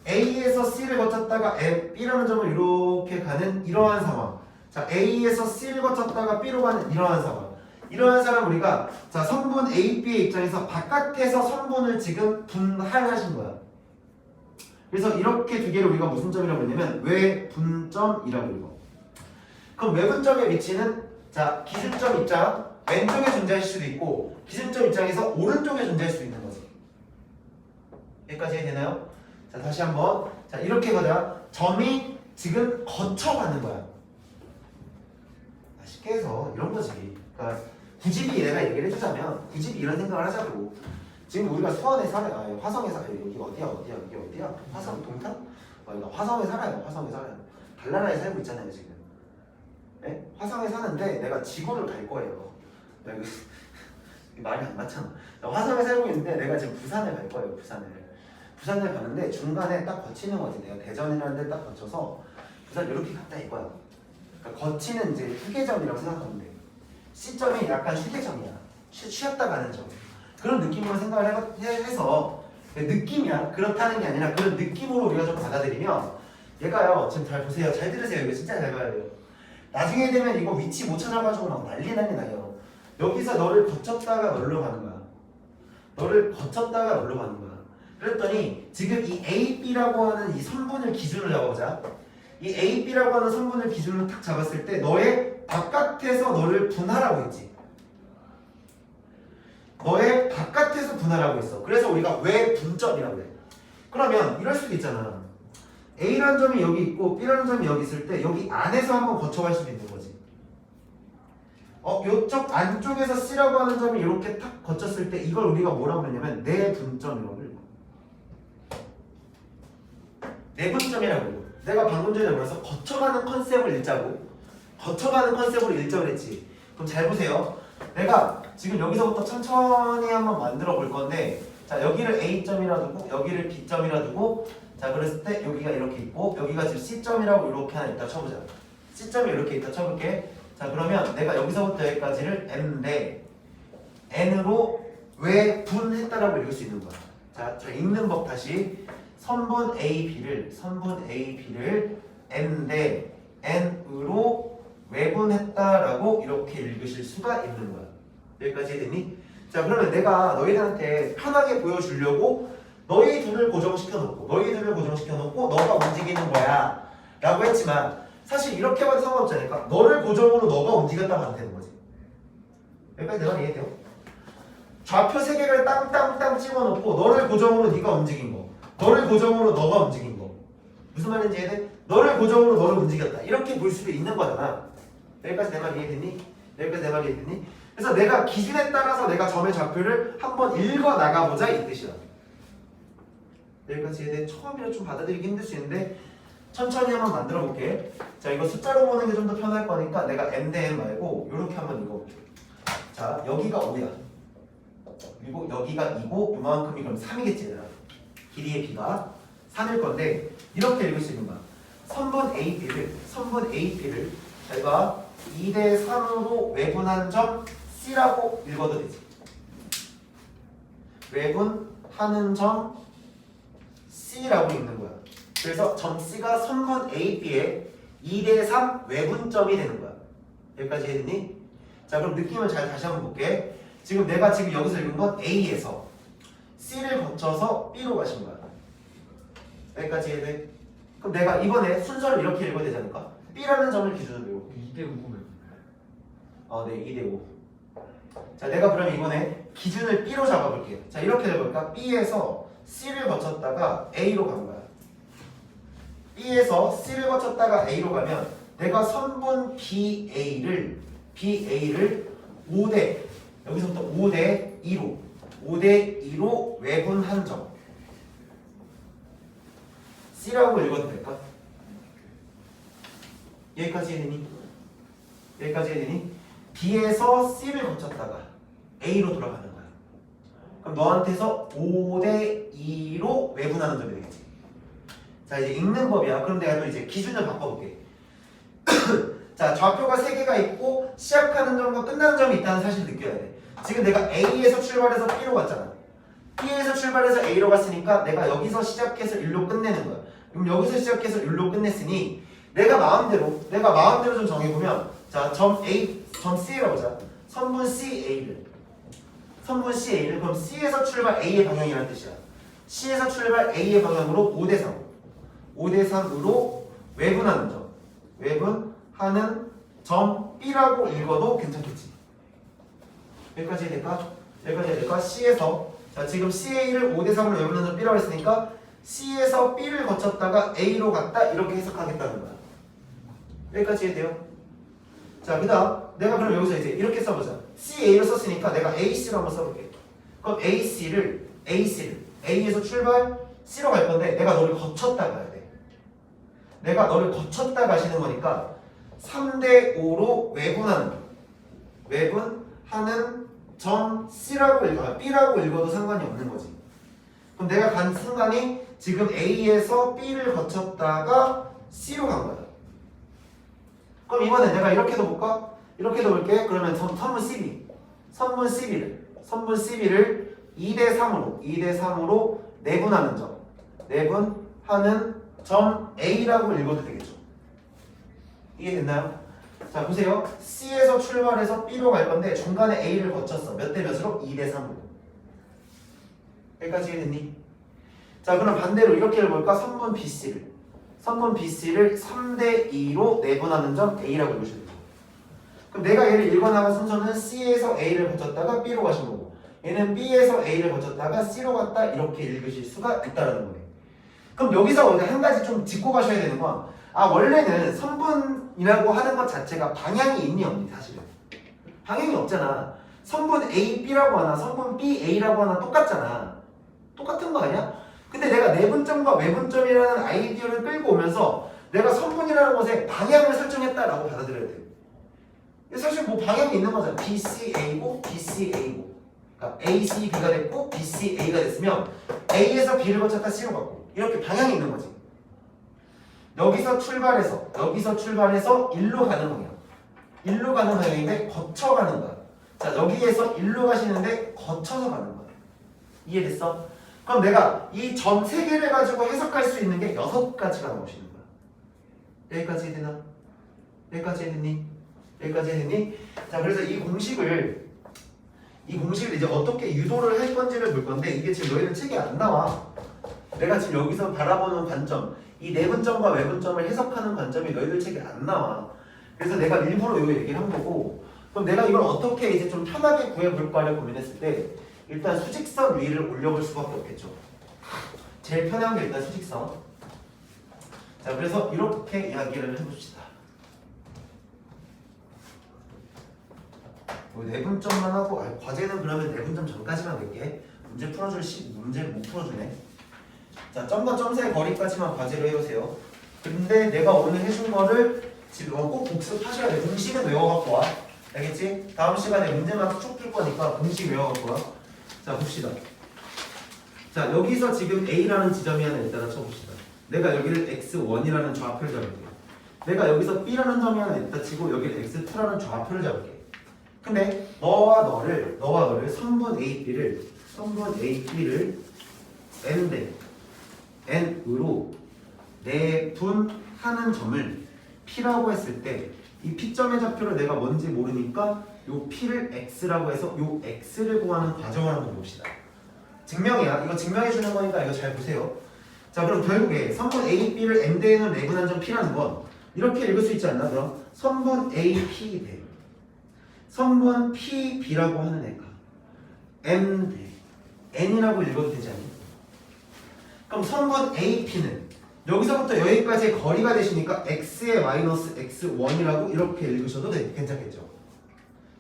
A에서 C를 거쳤다가 B라는 점을 이렇게 가는 이러한 상황. 자, A에서 C를 거쳤다가 B로 가는 이러한 상황. 이러한 사람 우리가 자 성분 A, B의 입장에서 바깥에서 성분을 지금 분할하신 거야. 그래서 이렇게 두 개를 우리가 무슨 점이라고 했냐면 외분점이라고 읽어. 그럼 외분점의 위치는 자 기준점 입장 왼쪽에 존재할 수도 있고 기준점 입장에서 오른쪽에 존재할 수도 있는 거지. 여기까지 되나요? 자, 다시 한번 자 이렇게 가자. 점이 지금 거쳐가는 거야. 쉽게 해서 이런 거지. 그러니까 굳이 내가 얘기를 해주자면 굳이 이런 생각을 하자고. 지금 우리가 수원에 살아요. 화성에 살아요. 여기 어디야? 여기 어디야? 화성 동탄? 그러니까 화성에 살아요. 달나라에 살고 있잖아요 지금. 네? 화성에 사는데 내가 지구를 갈 거예요. 내가 말이 안 맞잖아. 화성에 살고 있는데 내가 지금 부산을 갈 거예요. 부산을 가는데 중간에 딱 거치는 거지. 내가 대전이라는 데 딱 거쳐서 부산 이렇게 갔다 이거야. 그러니까 거치는 이제 휴게점이라고 생각하면 돼. C점이 약간 휴게점이야. 쉬었다 가는 점. 그런 느낌으로 생각을 해서 느낌이야. 그렇다는 게 아니라 그런 느낌으로 우리가 좀 받아들이면 얘가요. 지금 잘 보세요. 잘 들으세요. 이거 진짜 잘 봐야 돼요. 나중에 되면 이거 위치 못 찾아가지고 막 난리 나요. 여기서 너를 거쳤다가 널로 가는 거야. 그랬더니 지금 이 A, B라고 하는 이 선분을 기준으로 잡아보자. 이 A, B라고 하는 선분을 기준으로 탁 잡았을 때 너의 바깥에서 너를 분할하고 있지. 너의 바깥에서 분할하고 있어. 그래서 우리가 외분점이라고 해. 그러면 이럴 수도 있잖아. A라는 점이 여기 있고 B라는 점이 여기 있을 때 여기 안에서 한번 거쳐갈 수도 있는 거지. 요쪽 안쪽에서 C라고 하는 점이 이렇게 탁 거쳤을 때 이걸 우리가 뭐라고 그러냐면 내분점이라고 읽어. 내분점이라고 읽어. 내가 방금 전에 뭐라서 거쳐가는 컨셉을 읽자고. 거쳐가는 컨셉으로 일정을 했지. 그럼 잘 보세요. 내가 지금 여기서부터 천천히 한번 만들어 볼 건데, 자 여기를 A점이라 두고 여기를 B점이라 두고, 자 그랬을 때 여기가 이렇게 있고 여기가 지금 C점이라고 이렇게 하나 있다 쳐보자. C점이 이렇게 있다 쳐볼게. 자 그러면 내가 여기서부터 여기까지를 N인데 N으로 왜 분했다라고 읽을 수 있는 거야. 자 읽는 법 다시. 선분 AB를 N인데 N으로 외분했다라고 이렇게 읽으실 수가 있는 거야. 여기까지 해야되니? 자 그러면 내가 너희들한테 편하게 보여주려고 너희 둘을 고정시켜놓고 너가 움직이는 거야 라고 했지만, 사실 이렇게 봐도 상관없지 않을까? 너를 고정으로 너가 움직였다고 하면 되는 거지. 여기까지 내가 이해돼요? 좌표 세 개를 땅땅땅 찍어놓고 너를 고정으로 네가 움직인 거, 너를 고정으로 너가 움직인 거, 무슨 말인지 이해돼? 너를 고정으로 너를 움직였다 이렇게 볼 수도 있는 거잖아. 여기까지 내 말 이해됐니? 그래서 내가 기준에 따라서 내가 점의 좌표를 한번 읽어 나가보자 이 뜻이야. 여기까지 이해돼? 처음이라 좀 받아들이기 힘들 수 있는데 천천히 한번 만들어 볼게. 자 이거 숫자로 보는 게 좀 더 편할 거니까 내가 M 대 N 말고 이렇게 한번 읽어볼게. 자 여기가 5야. 그리고 여기가 2고 요만큼이 그럼 3이겠지 얘들아. 길이의 B가 3일 건데 이렇게 읽을 수 있는 거야. 선분 AB를 제가 2대 3으로 외분한 점 C라고 읽어도 되지. 외분하는 점 C라고 읽는 거야. 그래서 점 C가 선분 AB의 2대 3 외분점이 되는 거야. 여기까지 했니? 자 그럼 느낌을 잘 다시 한번 볼게. 지금 내가 지금 여기서 읽은 건 A에서 C를 거쳐서 B로 가신 거야. 여기까지 해야 돼? 그럼 내가 이번에 순서를 이렇게 읽어야 되지 않을까? B라는 점을 기준으로 외우고 2대 5면 네 2대5. 자 내가 그럼 이번에 기준을 B로 잡아볼게요. 자 이렇게 해볼까? B에서 C를 거쳤다가 A로 간 거야. B에서 C를 거쳤다가 A로 가면 내가 선분 BA를 5대 여기서부터 5대 2로 외분한 점 C라고 읽어도 될까? 여기까지 해야 되니? B에서 C를 거쳤다가 A로 돌아가는 거야. 그럼 너한테서 5대 2로 외분하는 점이 되겠지. 자 이제 읽는 법이야. 그럼 내가 또 이제 기준을 바꿔볼게. 자 좌표가 3개가 있고 시작하는 점과 끝나는 점이 있다는 사실을 느껴야 돼. 지금 내가 A에서 출발해서 B로 갔잖아. B에서 출발해서 A로 갔으니까 내가 여기서 시작해서 1로 끝내는 거야. 그럼 여기서 시작해서 1로 끝냈으니 내가 마음대로 좀 정해보면, 자 점 C라고 보자. 선분 CA를 그럼 C에서 출발 A의 방향이라는 뜻이야. C에서 출발 A의 방향으로 5대 3으로 외분하는 점, 외분하는 점 B라고 읽어도 괜찮겠지. 여기까지 해야 될까? C에서 자 지금 CA를 5대 3으로 외분하는 점 B라고 했으니까 C에서 B를 거쳤다가 A로 갔다 이렇게 해석하겠다는 거야. 여기까지 해야 돼요. 자 그다음 내가 그럼 여기서 이제 이렇게 써보자. CA를 썼으니까 내가 AC로 한번 써볼게. 그럼 AC를 A에서 출발 C로 갈 건데 내가 너를 거쳤다 가야 돼. 내가 너를 거쳤다 가시는 거니까 3대 5로 외분하는 점 C라고 읽어, B라고 읽어도 상관이 없는 거지. 그럼 내가 간 순간이 지금 A에서 B를 거쳤다가 C로 간 거야. 그럼 이번에 내가 이렇게도 볼까? 이렇게도 볼게. 그러면 선분 CB를 2대 3으로 내분하는 점 A라고 읽어도 되겠죠. 이해됐나요? 자 보세요. C에서 출발해서 B로 갈 건데 중간에 A를 거쳤어. 몇 대 몇으로? 2대 3으로. 여기까지 이해됐니? 자 그럼 반대로 이렇게 해볼까? 선분 BC를 3대 2로 내분하는 점 A라고 읽으시면 되죠. 그럼 내가 얘를 읽어나간 순서는 C에서 A를 거쳤다가 B로 가신 거고, 얘는 B에서 A를 거쳤다가 C로 갔다 이렇게 읽으실 수가 있다는 거네. 그럼 여기서 한 가지 좀 짚고 가셔야 되는 건, 원래는 선분이라고 하는 것 자체가 방향이 있니 없니? 사실은 방향이 없잖아. 선분 A, B라고 하나 선분 B, A라고 하나 똑같잖아. 똑같은 거 아니야? 근데 내가 내분점과 외분점이라는 아이디어를 끌고 오면서 내가 선분이라는 것에 방향을 설정했다라고 받아들여야 돼요. 사실 뭐 방향이 있는 거잖아. BCA고 BCA고 그러니까 ACB가 됐고 BCA가 됐으면 A에서 B를 거쳤다 C로 갔고 이렇게 방향이 있는 거지. 여기서 출발해서 일로 가는 방향. 일로 가는 방향인데 거쳐가는 거야. 자, 여기에서 일로 가시는데 거쳐서 가는 거야. 이해됐어? 그럼 내가 이 점 세 개를 가지고 해석할 수 있는 게 6가지가 나올 수 있는 거야. 여기까지 되나? 여기까지 했니? 여기까지 했니? 자, 그래서 이 공식을 이제 어떻게 유도를 할 건지를 볼 건데 이게 지금 너희들 책에 안 나와. 내가 지금 여기서 바라보는 관점, 이 내분점과 외분점을 해석하는 관점이 너희들 책에 안 나와. 그래서 내가 일부러 요 얘기를 한 거고, 그럼 내가 이걸 어떻게 이제 좀 편하게 구해볼까를 고민했을 때 일단 수직선 위를 올려볼 수밖에 없겠죠. 제일 편한 게 일단 수직선. 자, 그래서 이렇게 이야기를 해봅시다. 내분점만 하고, 과제는 그러면 내분점 전까지만 낼게. 문제 풀어줄 문제 못 풀어주네. 자, 점과 점 사이 거리까지만 과제로 해보세요. 근데 내가 오늘 해준 거를 지금 꼭 복습하셔야 돼. 공식은 외워갖고 와. 알겠지? 다음 시간에 문제만 쭉 풀 거니까 공식 외워갖고 와. 자, 봅시다. 자, 여기서 지금 A라는 지점이 하나 있다가 쳐봅시다. 내가 여기를 X1이라는 좌표를 잡을게. 내가 여기서 B라는 점이 하나 있다 치고 여기를 X2라는 좌표를 잡을게. 근데 너와 너를 선분 AB를 N으로 내분하는 점을 P라고 했을 때 이 P점의 좌표를 내가 뭔지 모르니까 요 P를 X라고 해서 요 X를 구하는 과정을 한번 봅시다. 증명이야. 이거 증명해 주는 거니까 이거 잘 보세요. 자, 그럼 결국에 선분 AB를 M대N으로 내분한 점 P라는 건 이렇게 읽을 수 있지 않나? 그럼 선분 AP 대 선분 PB라고 하는 애가 M 대 N이라고 읽어도 되지 않니? 그럼 선분 AP는 여기서부터 여기까지의 거리가 되시니까 x의 마이너스 x1이라고 이렇게 읽으셔도 괜찮겠죠?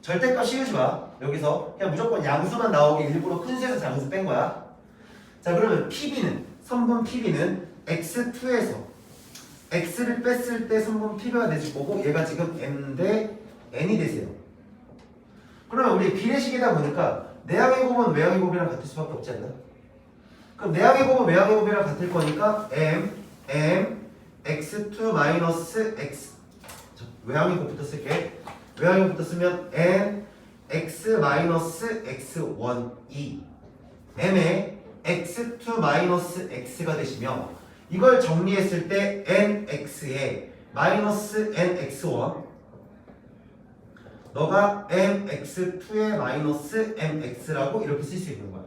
절대값 씌우지 마. 여기서 그냥 무조건 양수만 나오게 일부러 큰 수에서 작은 수 뺀 거야. 자, 그러면 선분 PB는 x2에서 x를 뺐을 때 선분 PB가 되실 거고 얘가 지금 m 대 n이 되세요. 그러면 우리 비례식이다 보니까 내항의 곱은 외항의 곱이랑 같을 수밖에 없지 않나? 그럼 내항의 곱은 외항의 곱이랑 같을 거니까 x2 마이너스 x 외항의 곱부터 쓸게. 외항의 곱부터 쓰면 n x 마이너스 x1이 m의 x2 마이너스 x가 되시며 이걸 정리했을 때 nx에 마이너스 nx1 너가 mx2에 마이너스 mx라고 이렇게 쓸 수 있는 거야.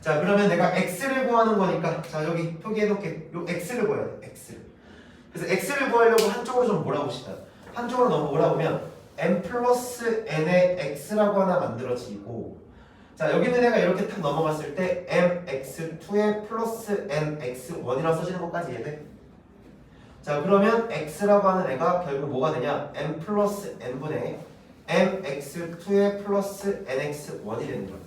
자, 그러면 내가 x를 구하는 거니까 자, 여기 표기해놓게. 요 x를 구해야 돼. x를. 그래서 x를 구하려고 한쪽으로 좀 몰아봅시다. 한쪽으로 너무 몰아보면 m 플러스 n의 x라고 하나 만들어지고, 자, 여기 있는 애가 이렇게 탁 넘어갔을 때 mx2에 플러스 nx1이라고 써지는 것까지 이해돼? 자, 그러면 x라고 하는 애가 결국 뭐가 되냐? m 플러스 n분의 mx2에 플러스 nx1이 되는 거야.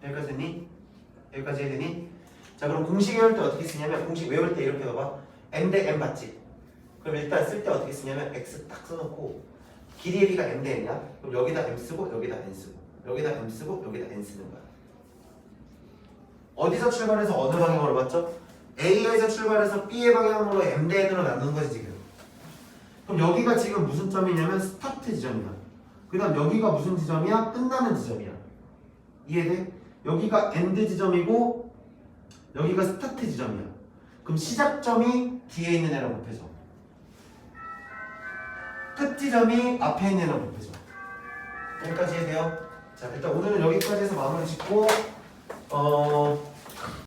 여기까지 됐니? 여기까지 해야 되니? 자, 그럼 공식 외울 때 어떻게 쓰냐면, 공식 외울 때 이렇게 봐봐. m 대 n 맞지? 그럼 일단 쓸 때 어떻게 쓰냐면 x 딱 써놓고 길이의 b가 m 대 n이야? 그럼 여기다 m 쓰고 여기다 n 쓰고 여기다 m 쓰고 여기다 n 쓰는 거야. 어디서 출발해서 어느 방향으로 봤죠? A에서 출발해서 B의 방향으로 m 대 n으로 나누는 거지 지금. 그럼 여기가 지금 무슨 점이냐면 스타트 지점이야. 그 다음 여기가 무슨 지점이야? 끝나는 지점이야. 이해돼? 여기가 엔드 지점이고 여기가 스타트 지점이야. 그럼 시작점이 뒤에 있는 애랑 곱해져. 끝 지점이 앞에 있는 애랑 곱해져. 여기까지 해야 돼요. 자, 일단 오늘은 여기까지 해서 마무리 짓고